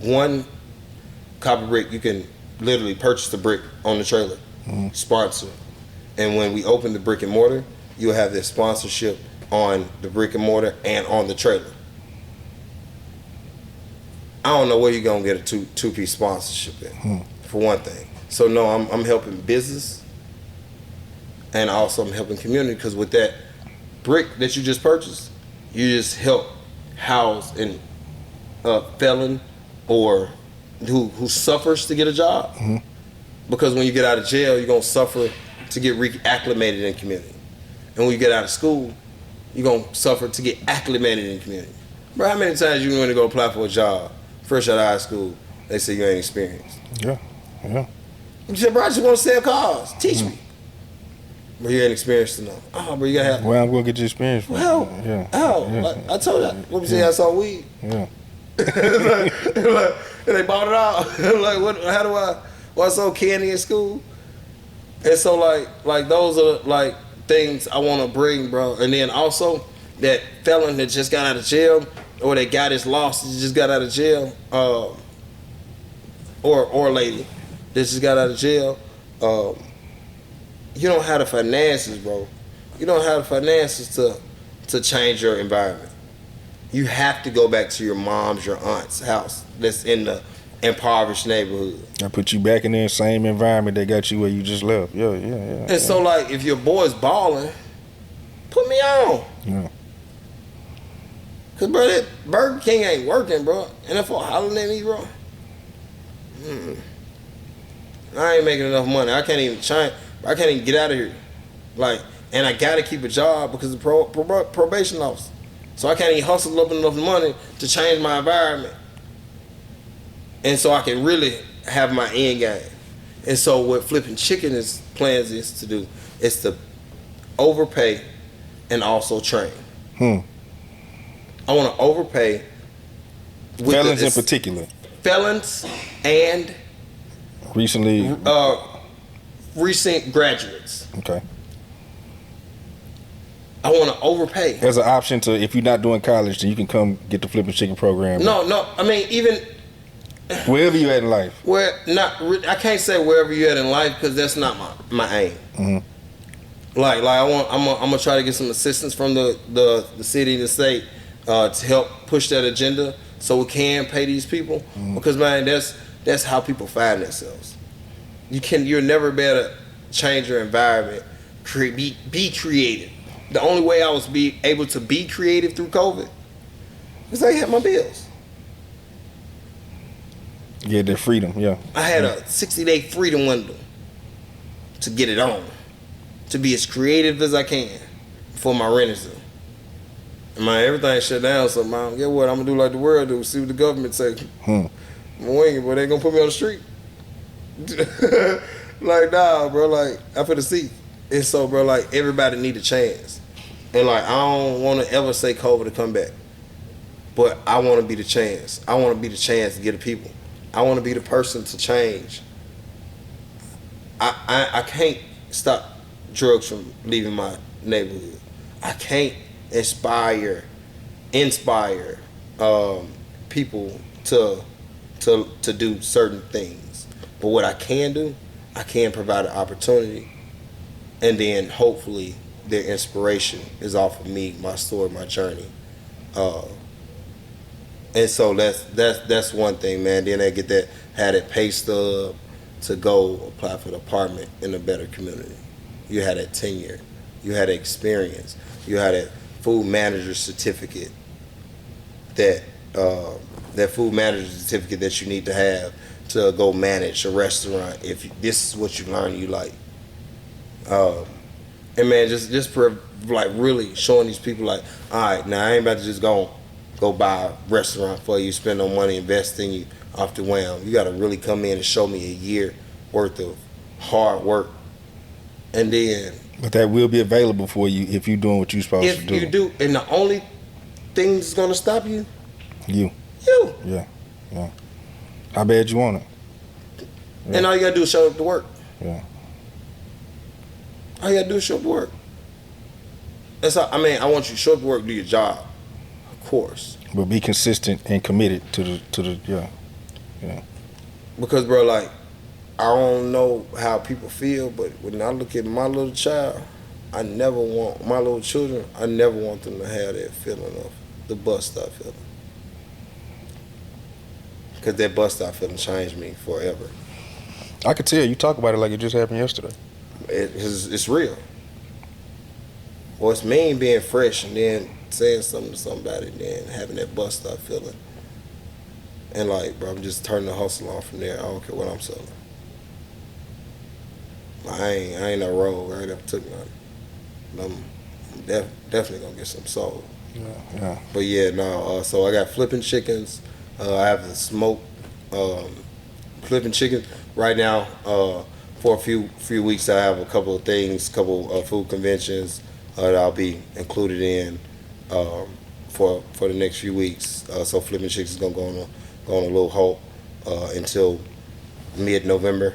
one copper brick, you can literally purchase the brick on the trailer, sponsor. And when we open the brick and mortar, you'll have this sponsorship on the brick and mortar and on the trailer. I don't know where you're gonna get a two-piece sponsorship in, for one thing. So no, I'm helping business, and also I'm helping community, because with that brick that you just purchased, you just help house a felon or who suffers to get a job. Because when you get out of jail, you're gonna suffer to get reacclimated in community, and when you get out of school, you're gonna suffer to get acclimated in community. Bro, how many times you went to go apply for a job, fresh out of high school, they say you ain't experienced? Yeah. You said, bro, I just want to sell cars. Teach me. But you ain't experienced enough. Oh, bro, you gotta have. Well, I'm gonna get you experience. How? Like, I told you. What we say? I saw weed. Yeah. And they bought it out. Like, what? How do I? Well, I sold candy in school. And so, like those are like things I want to bring, bro. And then also that felon that just got out of jail, or that guy that's lost, that just got out of jail, or lady that just got out of jail. You don't have the finances, bro. You don't have the finances to change your environment. You have to go back to your mom's, your aunt's house that's in the impoverished neighborhood. I put you back in the same environment that got you where you just left. Yeah. And so, like, if your boy's balling, put me on. Yeah. Cause, bro, that Burger King ain't working, bro. NFL hollering at me, bro. I ain't making enough money. I can't even change. I can't even get out of here. Like, and I gotta keep a job because of probation officer. So I can't even hustle up enough money to change my environment. And so I can really have my end game. And so what flipping chicken plans is to do is to overpay and also train. I want to overpay with felons in particular. Felons and recent graduates. Okay. I want to overpay. As an option to, if you're not doing college, then you can come get the flipping chicken program. No. I mean, even wherever you at in life. I can't say wherever you at in life because that's not my aim. Like I'm gonna try to get some assistance from the city, the state, to help push that agenda so we can pay these people. Because man, that's how people find themselves. You're never be able to change your environment. Be creative. The only way I was able to be creative through COVID is I had my bills. Yeah, their freedom, yeah. I had a 60-day freedom window to get it on, to be as creative as I can before my rent is due. And man, everything shut down, so man, get what? I'm gonna do like the world do, see what the government say. I'm winging, but they gonna put me on the street. Like, nah, bro, like, I finna see. And so, bro, like, everybody need a chance. And like, I don't wanna ever say COVID to come back. but I want to be the chance. I want to be the chance to get the people. I want to be the person to change. I can't stop drugs from leaving my neighborhood. I can't inspire people to do certain things. But what I can do, I can provide an opportunity, and then hopefully their inspiration is off of me, my story, my journey. And so that's one thing, man. Then I had that pay stub to go apply for the apartment in a better community. You had that tenure, you had experience, you had that food manager certificate. That food manager certificate that you need to have to go manage a restaurant. If this is what you learn, you like. And man, just like really showing these people like, all right, now I ain't about to just go buy a restaurant for you, spend no money, invest in you off the wham. You got to really come in and show me a year worth of hard work, and then. But that will be available for you if you're doing what you're supposed to do. If you do, and the only thing that's gonna stop you, you. Yeah. How bad you want it? Yeah. And all you gotta do is show up to work. Yeah. All you gotta do is show up to work. That's all. I mean, I want you to show up to work, do your job, of course. But be consistent and committed to the yeah. Because bro, like, I don't know how people feel, but when I look at my little child, I never want my little children. I never want them to have that feeling of the bus stop feeling. Because that bus stop feeling changed me forever. I could tell you talk about it like it just happened yesterday. It's real. Well, it's mean being fresh and then saying something to somebody and then having that bus stop feeling. And like, bro, I'm just turning the hustle on from there. I don't care what I'm selling. I ain't no rogue. I ain't never took none. I'm definitely gonna get some sold. Yeah. But yeah, no. So I got flipping chickens. I have the smoke flipping chicken right now. For a few weeks, I have a couple of things, food conventions that I'll be included in for the next few weeks. So flipping chickens is gonna go on a little halt until mid-November.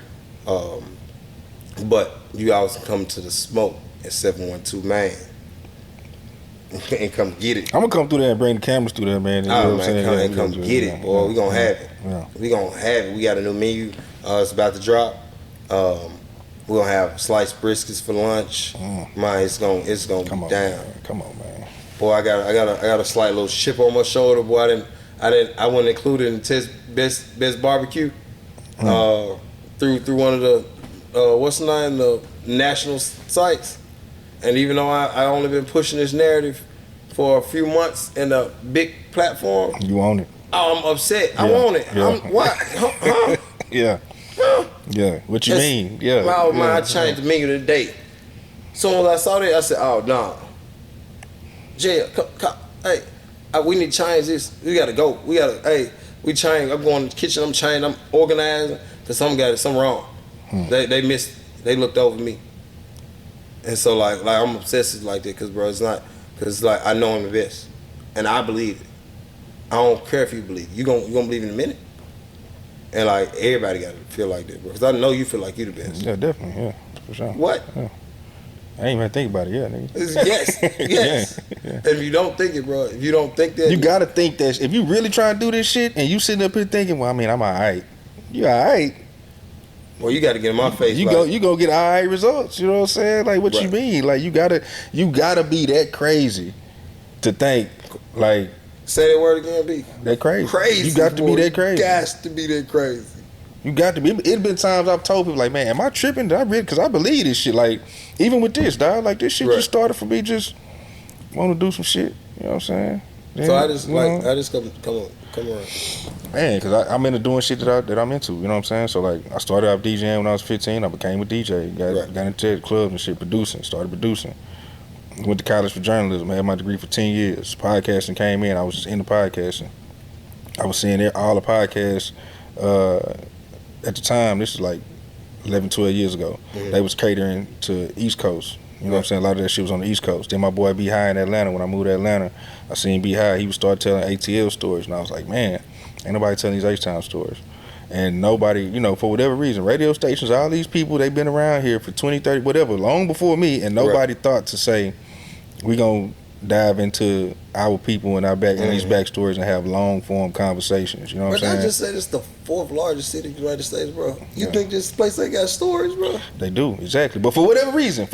But you always come to the smoke at 712 Main and come get it. I'm gonna come through there and bring the cameras through there, man. You know what I'm saying? Come get it, boy. We gonna have it. Yeah. We gonna have it. We got a new menu. It's about to drop. We're gonna have sliced briskets for lunch. Man, it's gonna be down. Man. Come on, man. Boy, I got a slight little chip on my shoulder. Boy, I wasn't included in the test best barbecue through one of the the national sites. And even though I only been pushing this narrative for a few months in a big platform, you own it. Oh, I'm upset. Yeah. I want it. Yeah. What? Huh? Yeah. Huh? Yeah. What you mean? Yeah. Man, I changed the menu today. Soon as I saw that, I said, "Oh no, Jay, come, hey, we need to change this. We gotta go. We change. I'm going to the kitchen. I'm changing. I'm organizing because something wrong. They missed. They looked over me, and so like I'm obsessive like that because bro, it's like I know I'm the best, and I believe it. I don't care if you believe it. You gonna believe in a minute, and like everybody gotta feel like that, bro. Because I know you feel like you the best. Yeah, definitely. Yeah, for sure. What? Yeah. I ain't even think about it, nigga. Yes. Yeah. If you don't think it, bro, if you don't think that, you gotta think that if you really trying to do this shit and you sitting up here thinking, well, I mean, I'm alright. You alright. Well, you got to get in my face. You go get alright results. You know what I'm saying? Like, what you mean? Like, you gotta be that crazy to think like. Say that word again, B. That crazy. Crazy. You got to be that crazy. You got to be that crazy. You got to be. It's been times I've told people like, man, am I tripping? Did I really? Because I believe this shit. Like, even with this, dog. Like, this shit just started for me. Just want to do some shit. You know what I'm saying? Then, so I just come around. Man, because I'm into doing shit that I'm into. You know what I'm saying? So like, I started out DJing when I was 15. I became a DJ. Got into clubs and shit, started producing. Went to college for journalism. I had my degree for 10 years. Podcasting came in. I was just into podcasting. I was seeing all the podcasts at the time. This is like 11, 12 years ago. They was catering to East Coast. You know what I'm saying? A lot of that shit was on the East Coast. Then my boy B High in Atlanta. When I moved to Atlanta, I seen B High. He would start telling ATL stories, and I was like, man, ain't nobody telling these H-Town stories. And nobody, you know, for whatever reason, radio stations, all these people, they've been around here for 20, 30, whatever, long before me, and nobody thought to say, we gonna dive into our people and our back and these backstories and have long form conversations. You know what I'm saying? I just said it's the 4th largest city in the United States, bro. You think this place ain't got stories, bro? They do, exactly. But for whatever reason,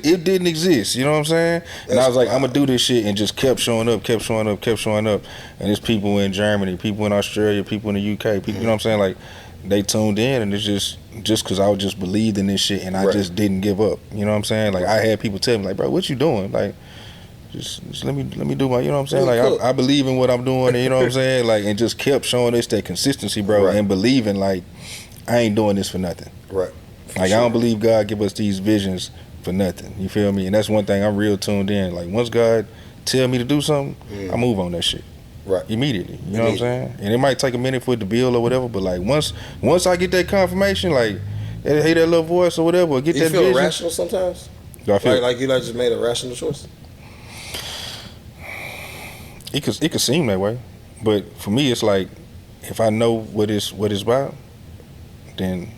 it didn't exist. You know what I'm saying? And I was like, I'm gonna do this shit, and just kept showing up. And there's people in Germany, people in Australia, people in the UK, people, you know what I'm saying? Like, they tuned in, and it's just because I just believed in this shit, and I just didn't give up. You know what I'm saying? Like, I had people tell me, like, bro, what you doing? Like, just let me do my, you know what I'm saying? Like, I believe in what I'm doing, and you know what I'm saying? Like, and just kept showing us that consistency, bro, and believing, like, I ain't doing this for nothing. Right. Like, I don't believe God give us these visions for nothing. You feel me? And that's one thing I'm real tuned in. Like, once God tell me to do something, I move on that shit. Right. Immediately. You know what I'm saying? And it might take a minute for it to build or whatever, but like once I get that confirmation, like, hear that little voice or whatever, or get that vision. You feel irrational sometimes? Do I feel like you just made a rational choice? It could seem that way, but for me, it's like, if I know what it's about, then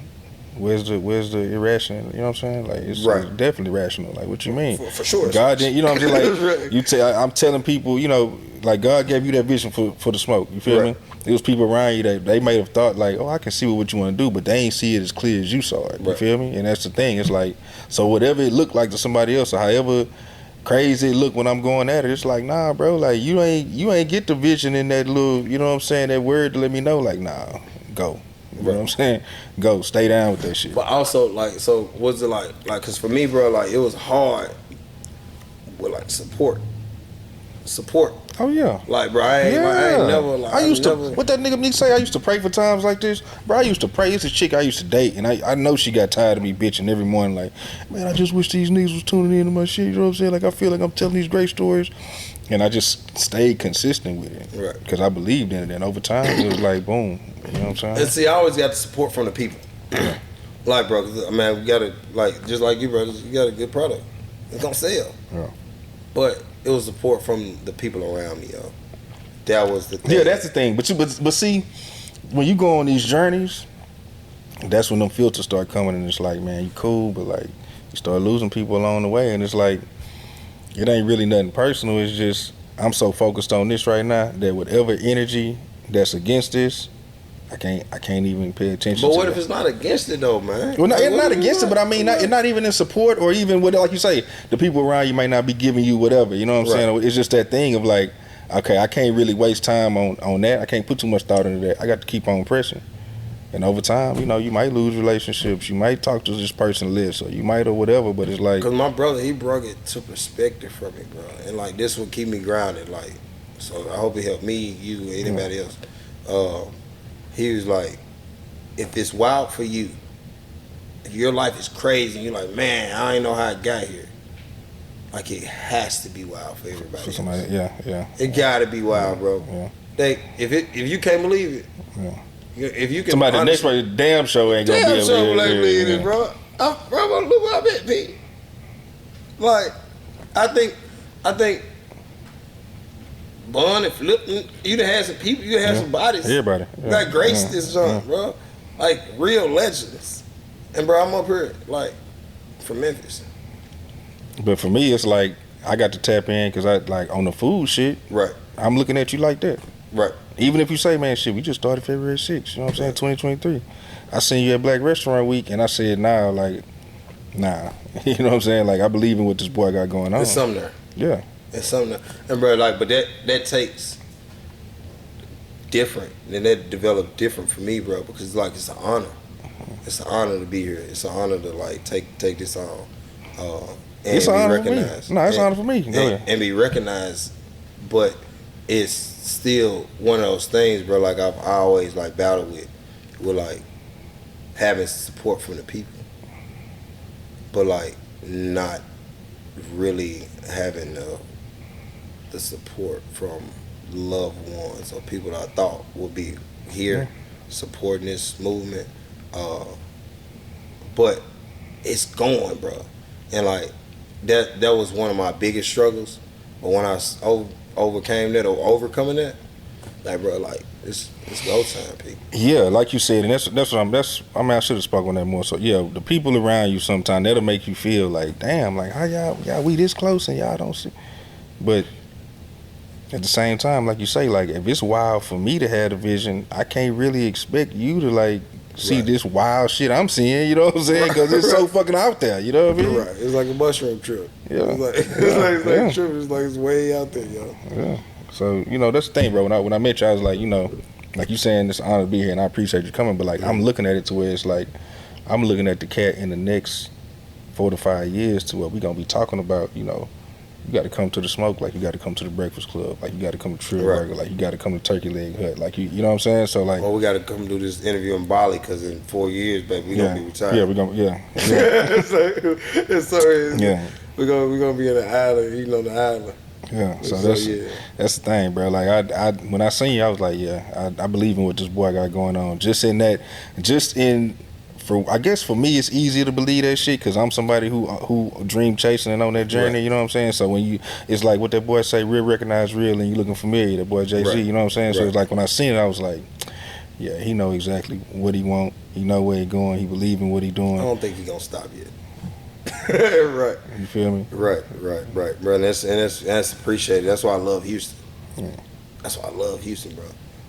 where's the irrational? You know what I'm saying? Like, it's definitely rational. Like, what you mean? For sure. God didn't. You know what I'm saying? Like, I'm telling people, you know, like, God gave you that vision for the smoke. You feel me? It was people around you that they may have thought, like, oh, I can see what you want to do, but they ain't see it as clear as you saw it. You feel me? And that's the thing. It's like, so whatever it looked like to somebody else, or however crazy it look when I'm going at it, it's like, nah, bro, like, you ain't get the vision in that little, you know what I'm saying, that word to let me know, like, nah, go. You know what I'm saying? Go, stay down with that shit. But also, like, so what's it like, cause for me, bro, like, it was hard with, like, support. Oh yeah. Like, bro, I ain't never, like, I used to, what that nigga me say, I used to pray for times like this. Bro, I used to pray. It's a chick I used to date, and I know she got tired of me bitching every morning, like, man, I just wish these niggas was tuning into my shit, you know what I'm saying? Like, I feel like I'm telling these great stories. And I just stayed consistent with it. Right. Because I believed in it. And over time, it was like, boom. You know what I'm saying? And see, I always got the support from the people. Like, bro, man, we got to, like, just like you, brothers, you got a good product. It's going to sell. Yeah. But it was support from the people around me, yo. That was the thing. Yeah, that's the thing. But see, when you go on these journeys, that's when them filters start coming, and it's like, man, you cool, but like, you start losing people along the way, and it's like, it ain't really nothing personal. It's just, I'm so focused on this right now that whatever energy that's against this, I can't even pay attention to. But what if it's not against it though, man? Well, it's not against it, but I mean, it's not even in support, or even what, like you say, the people around you might not be giving you whatever. You know what I'm saying? It's just that thing of like, okay, I can't really waste time on that. I can't put too much thought into that. I got to keep on pressing. And over time, you know, you might lose relationships. You might talk to this person less, or you might, or whatever. But it's like, cause my brother, he brought it to perspective for me, bro. And like, this will keep me grounded. Like, so I hope it helped me, you, anybody else. He was like, if it's wild for you, if your life is crazy, and you're like, man, I ain't know how I got here. Like, it has to be wild for everybody. For somebody, yeah. It gotta be wild, bro. Yeah. If you can't believe it. Yeah. If you can, somebody the next one, damn show ain't gonna be able to believe it, bro. Bro, look where I'm at, P. Like, I think Bun and Flip, you done had some people, you done had some bodies. Everybody. That graced this joint, bro. Like, real legends. And bro, I'm up here, like, from Memphis. But for me, it's like, I got to tap in because I, like, on the food shit, right? I'm looking at you like that. Right. Even if you say, man, shit, we just started February 6th, you know what I'm saying, 2023. I seen you at Black Restaurant Week, and I said, nah, like, nah. You know what I'm saying? Like, I believe in what this boy got going on. There's something there. Yeah. There's something there. And, bro, like, but that takes different, and that developed different for me, bro, because, like, it's an honor. It's an honor to be here. It's an honor to, like, take this on. And it's be an honor recognized. For me. No, it's an honor for me. And be recognized, but it's still one of those things, bro, like I always like battled with like having support from the people, but like not really having the support from loved ones or people that I thought would be here supporting this movement. But it's going, bro. And like that was one of my biggest struggles. But when I overcame that or overcoming that, like bro, like it's go time, people. Yeah, like you said, and that's I mean, I should have spoken on that more. So yeah, the people around you sometimes that'll make you feel like, damn, like how y'all we this close and y'all don't see. But at the same time, like you say, like if it's wild for me to have a vision, I can't really expect you to like see this wild shit I'm seeing. You know what I'm saying? Because it's so fucking out there. You know what I mean? Right. It's like a mushroom trip. Yeah. It's like a trip. It's like it's way out there, yo. Yeah. So you know that's the thing, bro. When I met you, I was like, you know, like you saying, it's an honor to be here, and I appreciate you coming. But like I'm looking at it to where it's like I'm looking at the cat in the next 4 to 5 years to where we gonna be talking about, you know. You got to come to the smoke, like you got to come to the Breakfast Club, like you got to come to Trill Burger, like you got to come to Turkey Leg Hut, like you know what I'm saying? So like, well, we got to come do this interview in Bali because in 4 years, baby, we gonna be retired. Yeah, we gonna we're gonna be in the island, you know, the island. Yeah, so that's the thing, bro. Like I when I seen you, I was like, yeah, I believe in what this boy got going on. I guess for me, it's easier to believe that shit because I'm somebody who dream chasing and on that journey. Right. You know what I'm saying? So when it's like what that boy say, real recognize real, and you looking familiar. That boy Jay-Z, you know what I'm saying? Right. So it's like when I seen it, I was like, yeah, he know exactly what he want. He know where he going. He believe in what he doing. I don't think he gonna stop yet. Right. You feel me? Right, bro. And that's appreciated. That's why I love Houston. Yeah. That's why I love Houston, bro.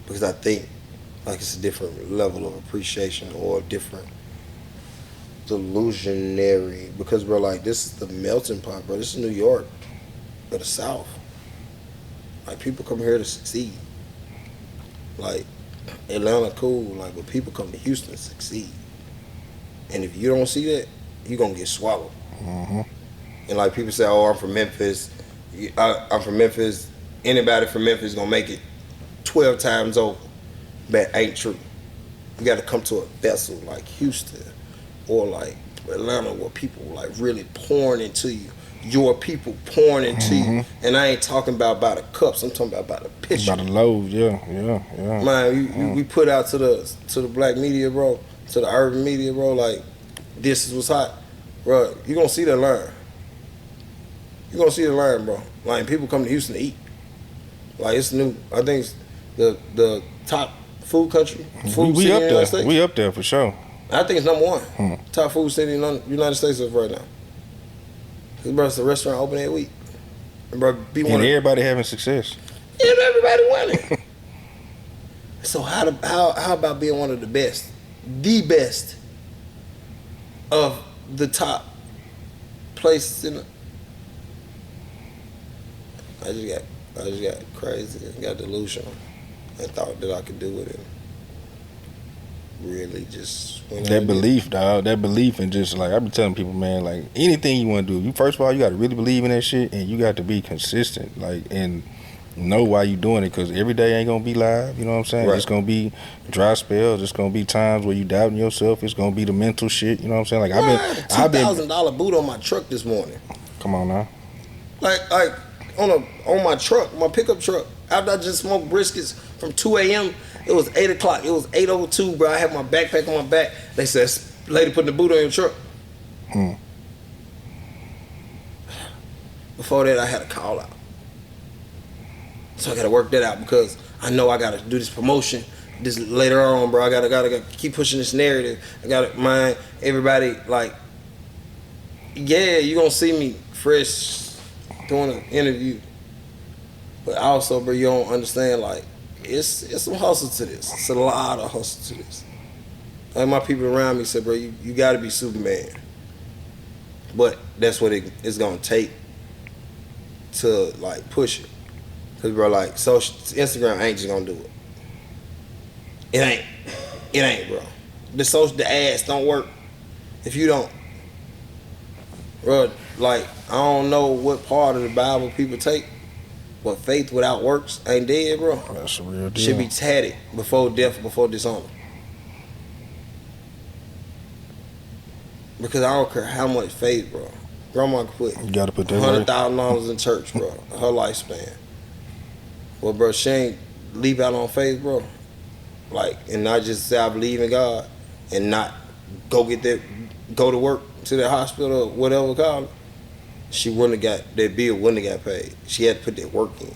Because I think like it's a different level of appreciation or a different delusionary, because bro, like this is the melting pot, bro. This is New York of the South. Like people come here to succeed. Like Atlanta cool, like but people come to Houston to succeed. And if you don't see that, you gonna get swallowed. Mm-hmm. And like people say, oh, I'm from Memphis. I'm from Memphis. Anybody from Memphis gonna make it 12 times over. That ain't true. You gotta come to a vessel like Houston or like Atlanta where people like really pouring into you. Your people pouring into you. And I ain't talking about by the cups, I'm talking about by the picture. By the loaves, yeah. Man, we put out to the black media, bro, to the urban media, bro, like this is what's hot. Bro, you gonna see that line. You gonna see the line, bro. Like people come to Houston to eat. Like it's new. I think it's the top food country. Food we city up in the United States. We up there for sure. I think it's number one. Top food city in the United States is right now. Cause bro, it's a restaurant open every week. And bro, and everybody having success. Yeah, everybody winning. So how about being one of the best of the top places in the... I just got crazy and got delusional and thought that I could do it and really just went that belief, dog. That belief and just like I be telling people, man, like anything you want to do, you first of all you got to really believe in that shit and you got to be consistent, like and know why you doing it, because every day ain't gonna be live. You know what I'm saying? Right. It's gonna be dry spells. It's gonna be times where you doubting yourself. It's gonna be the mental shit. You know what I'm saying? Like I've been $2,000 boot on my truck this morning. Come on now. Like on my truck, my pickup truck. After I just smoked briskets from 2 a.m. It was 8 o'clock. It was 8:02, bro. I had my backpack on my back. They said, "Lady, putting the boot on your truck." Before that, I had a call out. So I gotta work that out because I know I gotta do this promotion this later on, bro. I gotta keep pushing this narrative. I gotta mind everybody like, yeah, you gonna see me fresh doing an interview, but also, bro, you don't understand like it's some hustle to this. It's a lot of hustle to this. Like my people around me said, bro, you gotta be Superman, but that's what it's gonna take to like push it. Cause bro, like Instagram ain't just gonna do it. It ain't, bro. The ads don't work if you don't, bro. Like I don't know what part of the Bible people take, but faith without works ain't dead, bro. That's a real deal. Should be tatted before death, before dishonor. Because I don't care how much faith, bro. Grandma could put you gotta put that $100,000 in church, bro. Her lifespan. Well, bro, she ain't leap out on faith, bro. Like, and not just say I believe in God and not go to work to that hospital or whatever call it. she wouldn't have got that bill. Wouldn't have got paid. She had to put that work in,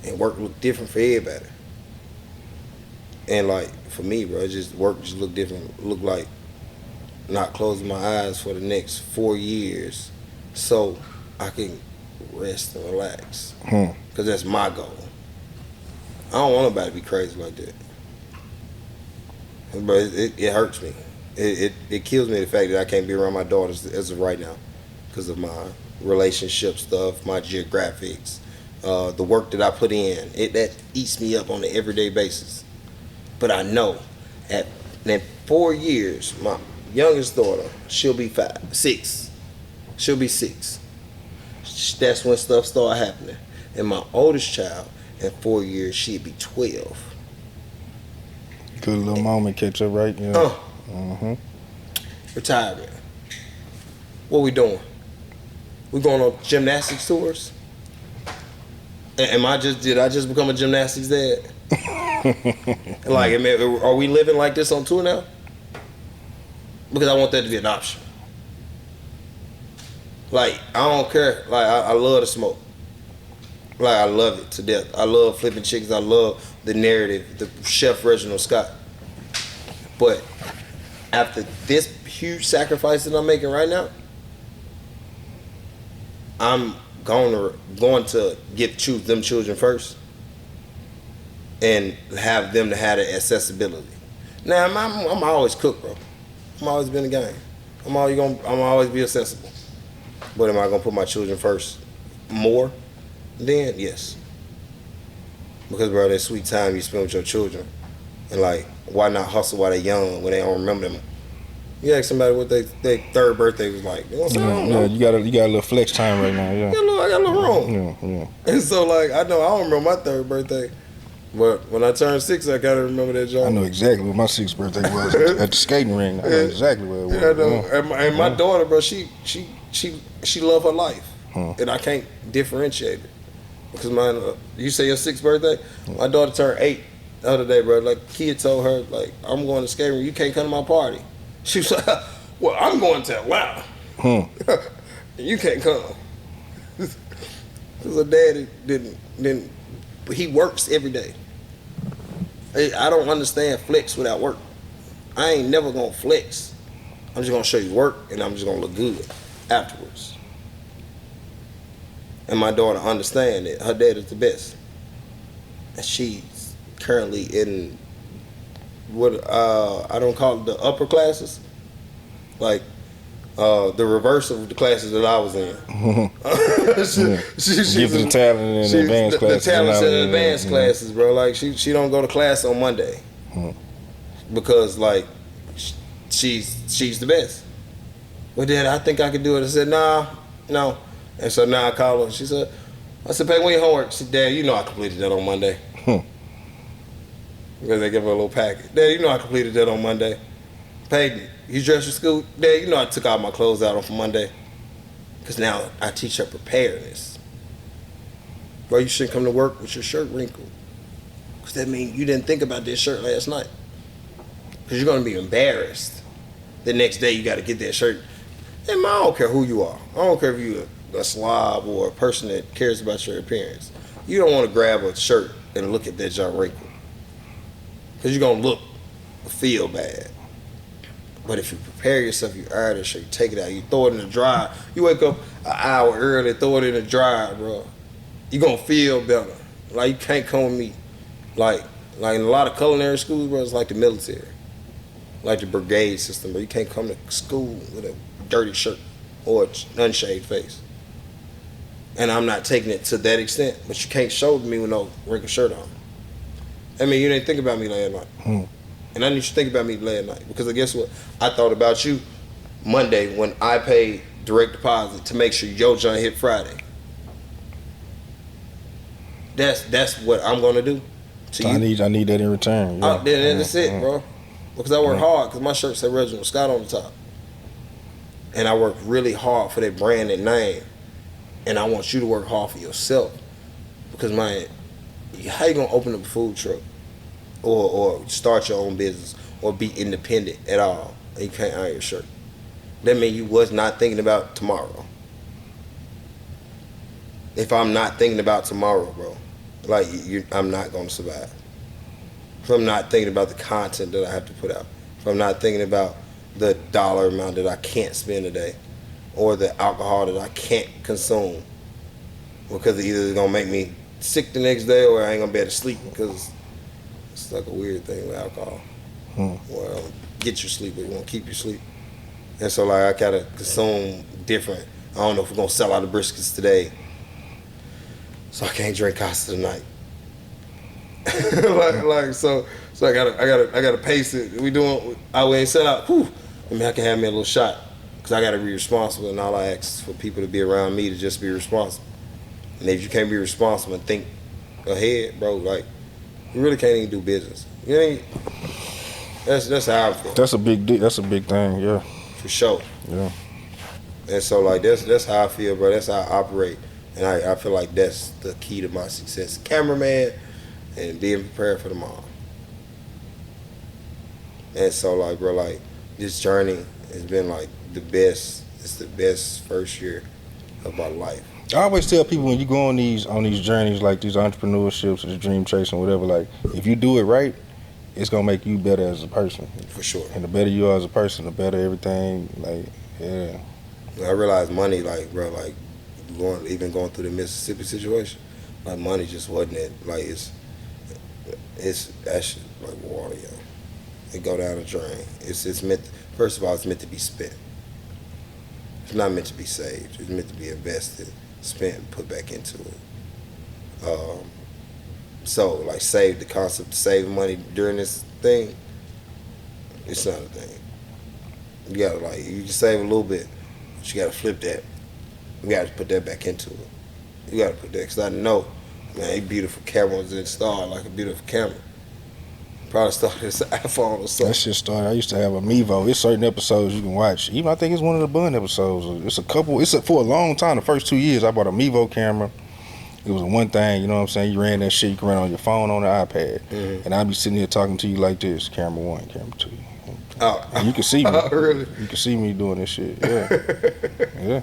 and work looked different for everybody. And like for me, bro, work just looked different. Looked like not closing my eyes for the next 4 years, so I can rest and relax. Cause that's my goal. I don't want nobody to be crazy like that. But it hurts me. It kills me the fact that I can't be around my daughters as of right now, because of my relationship stuff, my geographics, the work that I put in. That eats me up on an everyday basis. But I know at 4 years, my youngest daughter, she'll be 6. She'll be 6. That's when stuff start happening. And my oldest child, in 4 years, she'd be 12. Good little moment, catch up, right? Yeah. Retirement. What we doing? We going on gymnastics tours? Did I just become a gymnastics dad? Like, are we living like this on tour now? Because I want that to be an option. Like, I don't care. Like, I love to smoke. Like, I love it to death. I love flipping chickens. I love the narrative, the chef Reginald Scott. But after this huge sacrifice that I'm making right now, I'm going to choose them children first and have them to have the accessibility. Now, I'm always cook, bro. I'm always been a game. I'm always be accessible. But am I gonna put my children first more? Then yes. Because, bro, that sweet time you spend with your children, and like, why not hustle while they're young when they don't remember them? You ask somebody what their third birthday was like. You know what I'm saying? Yeah, you got a little flex time right now. Yeah. I got a little room. Yeah. And so, like, I know I don't remember my third birthday, but when I turned 6, I gotta remember that job. I know exactly what my 6th birthday was at the skating ring. I know exactly what it was. Yeah, I know. And my daughter, bro, she loved her life, and I can't differentiate it. Because mine, you say your 6th birthday? My daughter turned 8 the other day, bro. Like, kid told her, like, I'm going to skating ring. You can't come to my party. She was like, well, I'm going to Atlanta. You can't come. Because her daddy didn't. He works every day. I don't understand flex without work. I ain't never gonna flex. I'm just gonna show you work, and I'm just gonna look good afterwards. And my daughter understand that her dad is the best, and she's currently in what I don't call it the upper classes, like the reverse of the classes that I was in. She's the talent in advanced classes. The talent in advanced classes, bro. Like, she don't go to class on Monday because, like, she's the best. Well, Dad, I think I could do it. I said, no. And so now I call her. She said, I said, Pay, when your homework? She said, Dad, you know I completed that on Monday. Because they give her a little packet. Dad, you know I completed that on Monday. Peyton, you dressed for school? Dad, you know I took all my clothes out on Monday. Because now I teach her preparedness. Bro, you shouldn't come to work with your shirt wrinkled. Because that means you didn't think about this shirt last night. Because you're going to be embarrassed. The next day you got to get that shirt. And I don't care who you are. I don't care if you're a slob or a person that cares about your appearance. You don't want to grab a shirt and look at that junk wrinkle. Because you're going to feel bad. But if you prepare yourself, you iron that shirt, you take it out, you throw it in the dryer. You wake up an hour early, throw it in the dryer, bro. You're going to feel better. Like, you can't come with me. Like in a lot of culinary schools, bro, it's like the military. Like the brigade system, bro. You can't come to school with a dirty shirt or an unshaved face. And I'm not taking it to that extent, but you can't show me with no wrinkled shirt on. I mean, you didn't think about me last night. And I need you to think about me last night. Because guess what? I thought about you Monday when I paid direct deposit to make sure your joint hit Friday. That's what I'm going to do to you. I need that in return. Yeah. Then that's it, bro. Because I work hard. Because my shirt said Reginald Scott on the top. And I work really hard for that brand and name. And I want you to work hard for yourself. Because, man, how you going to open up a food truck? Or start your own business, or be independent at all, and you can't iron your shirt? That means you was not thinking about tomorrow. if I'm not thinking about tomorrow, bro, like I'm not gonna survive. If I'm not thinking about the content that I have to put out, if I'm not thinking about the dollar amount that I can't spend a day, or the alcohol that I can't consume, because either it's gonna make me sick the next day, or I ain't gonna be able to sleep, because it's like a weird thing with alcohol. Well, get you sleep, but it won't keep you sleep. And so like I gotta consume different. I don't know if we're gonna sell out the briskets today, so I can't drink Costa tonight. so I gotta pace it. We ain't sell out. Whew. I mean, I can have me a little shot, because I gotta be responsible, and all I ask is for people to be around me to just be responsible. And if you can't be responsible and think ahead, bro, like you really can't even do business. You ain't. That's how I feel. That's a big thing, yeah. For sure. Yeah. And so like that's how I feel, bro. That's how I operate, and I feel like that's the key to my success. Cameraman, and being prepared for tomorrow. And so like, bro, like this journey has been like the best. It's the best first year of my life. I always tell people when you go on these journeys, like these entrepreneurships or the dream chasing, whatever, like if you do it right, it's gonna make you better as a person. For sure. And the better you are as a person, the better everything. Like, yeah. I realized money, like, bro, like going through the Mississippi situation, like money just wasn't it. Like it's actually like water, yo. It go down the drain. It's meant. First of all, it's meant to be spent. It's not meant to be saved. It's meant to be invested, spent, and put back into it. So like the concept of saving money during this thing, it's not a thing. You gotta you can save a little bit, but you gotta flip that. You gotta put that back into it. You gotta put that, because I know, man, a beautiful camera was installed like a beautiful camera. Probably started as an iPhone or something. That shit started. I used to have a Mevo. It's certain episodes you can watch. Even I think it's one of the Bun episodes. It's a couple. For a long time. The first 2 years, I bought a Mevo camera. It was one thing, you know what I'm saying? You ran that shit. You can run on your phone, on the iPad, and I'd be sitting here talking to you like this: camera 1, camera 2. And you can see me. Really? You can see me doing this shit. Yeah, yeah.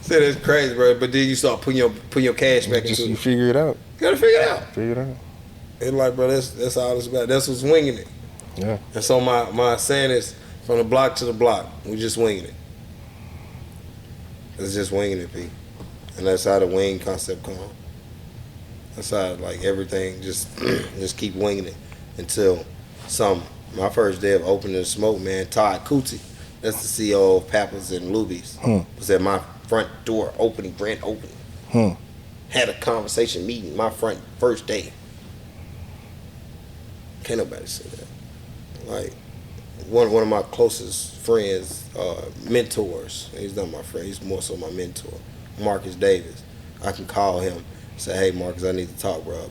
See, that's crazy, bro. But then you start putting your cash back into it. You figure it out. You gotta figure it out. Figure it out. And like, bro, that's all it's about. That's what's winging it. Yeah. And so my saying is, from the block to the block, we just winging it. It's just winging it, P. And that's how the wing concept come. That's how like everything just keep winging it until my first day of opening the smoke, man, Todd Cootie, that's the CEO of Papa's and Luby's, was at my front door grand opening. Had a conversation meeting my first day. Can't nobody say that. Like one of my closest friends, mentors. He's not my friend. He's more so my mentor, Marcus Davis. I can call him, say, "Hey, Marcus, I need to talk, bro."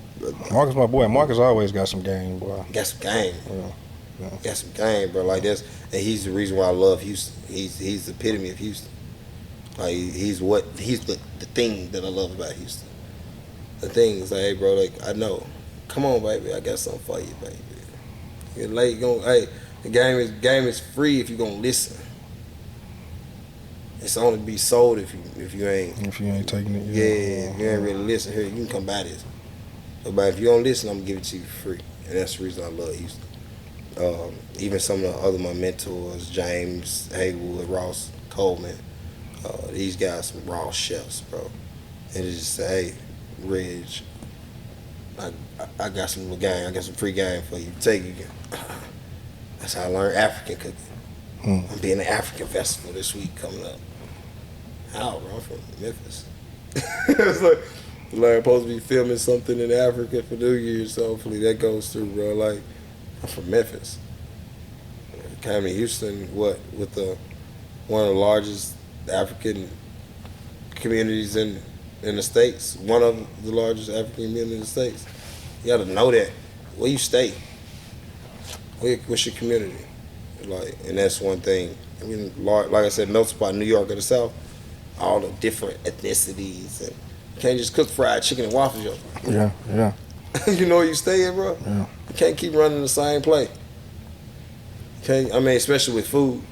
Marcus, my boy. Marcus always got some game, boy. Got some game. Yeah. Got some game, bro. Like this, and he's the reason why I love Houston. He's the epitome of Houston. Like he's the thing that I love about Houston. The thing is like, hey, bro, like I know. Come on, baby, I got something for you, baby. You're late, the game is free if you're gonna listen. It's only to be sold if you ain't taking it. Yeah, if you ain't really listen. Here, you can come buy this. But if you don't listen, I'm gonna give it to you for free, and that's the reason I love Houston. Even some of my mentors, James Haywood, Ross Coleman, these guys some raw chefs, bro. And it's just say, hey, Reg, I got some little game. I got some free game for you. Take it. That's how I learned African cooking. I'm being an African festival this week coming up. How, bro? I'm from Memphis. It's like I'm supposed to be filming something in Africa for New Year's, so hopefully that goes through, bro. Like, I'm from Memphis. Came to Houston, with one of the largest African communities in the States, one of the largest African communities in the States. You gotta know that. Where you stay? What's your community? Like, and that's one thing. I mean, like I said, melting pot, New York or the South, all the different ethnicities, and you can't just cook fried chicken and waffles, yo. Yeah. You know where you stay at, bro? Yeah. You can't keep running the same play. Especially with food.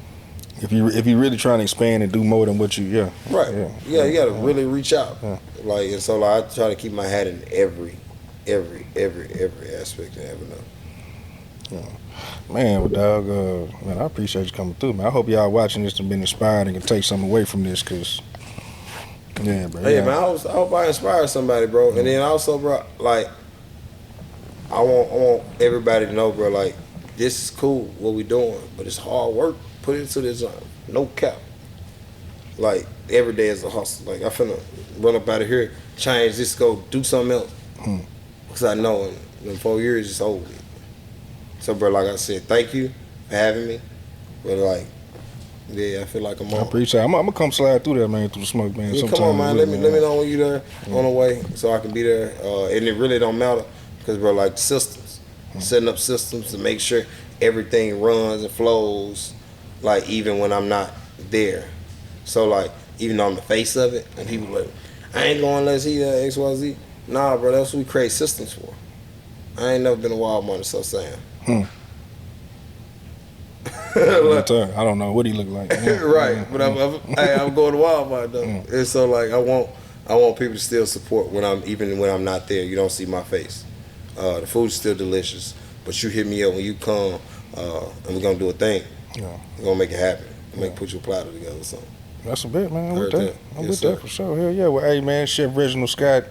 If you really trying to expand and do more than what you Right. Yeah, you got to really reach out. Yeah. Like, and so like, I try to keep my hat in every aspect and ever know. Man, well, dog, man, I appreciate you coming through, man. I hope y'all watching this and been inspired and can take something away from this, cause yeah, bro. Hey, man, I hope I inspire somebody, bro. And then also, bro, like, I want everybody to know, bro, like, this is cool, what we doing, but it's hard work. Put it into this, no cap. Like, every day is a hustle. Like, I finna run up out of here, change this, go do something else. Because I know in 4 years it's over. So, bro, like I said, thank you for having me. But, like, yeah, I feel like I'm on. I appreciate it. I'm gonna come slide through there, man, through the smoke, man. Yeah, come on, man. Let me know when you there on the way so I can be there. And it really don't matter because, bro, like systems, setting up systems to make sure everything runs and flows, like even when I'm not there. So, like, even though I'm the face of it, and people like, I ain't going unless he XYZ. Nah, bro, that's what we create systems for. I ain't never been to Walmart or so saying. I don't know what he look like. Right, but I'm going to Walmart though, and so like I want people to still support even when I'm not there. You don't see my face. The food's still delicious, but you hit me up when you come, and we're gonna do a thing. Yeah, we're gonna make it happen. Put your platter together or something. That's a bit, man. I'm with that. I'm with sir. that for sure. Hell yeah. Well, hey man, Chef Reginald Scott.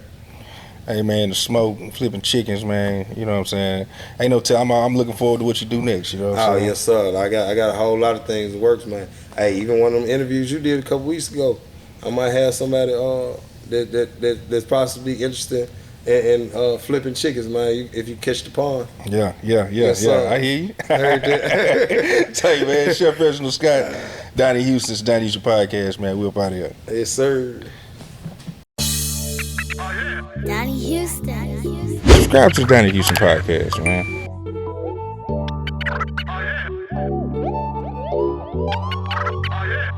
Hey man, the smoke, flipping chickens, man. You know what I'm saying? Ain't no tell. I'm looking forward to what you do next. You know what I'm saying? Yes sir. I got a whole lot of things in the works, man. Hey, even one of them interviews you did a couple weeks ago, I might have somebody that's possibly interested in flipping chickens, man. If you catch the pond. Yeah. Sir. I hear you. Tell you, man, Chef Reginald Scott, Donnie Houston's Donnie Houston podcast, man. We're up out of here. Yes sir. Donnie Houston. Subscribe to the Donnie Houston podcast, man. Oh, yeah.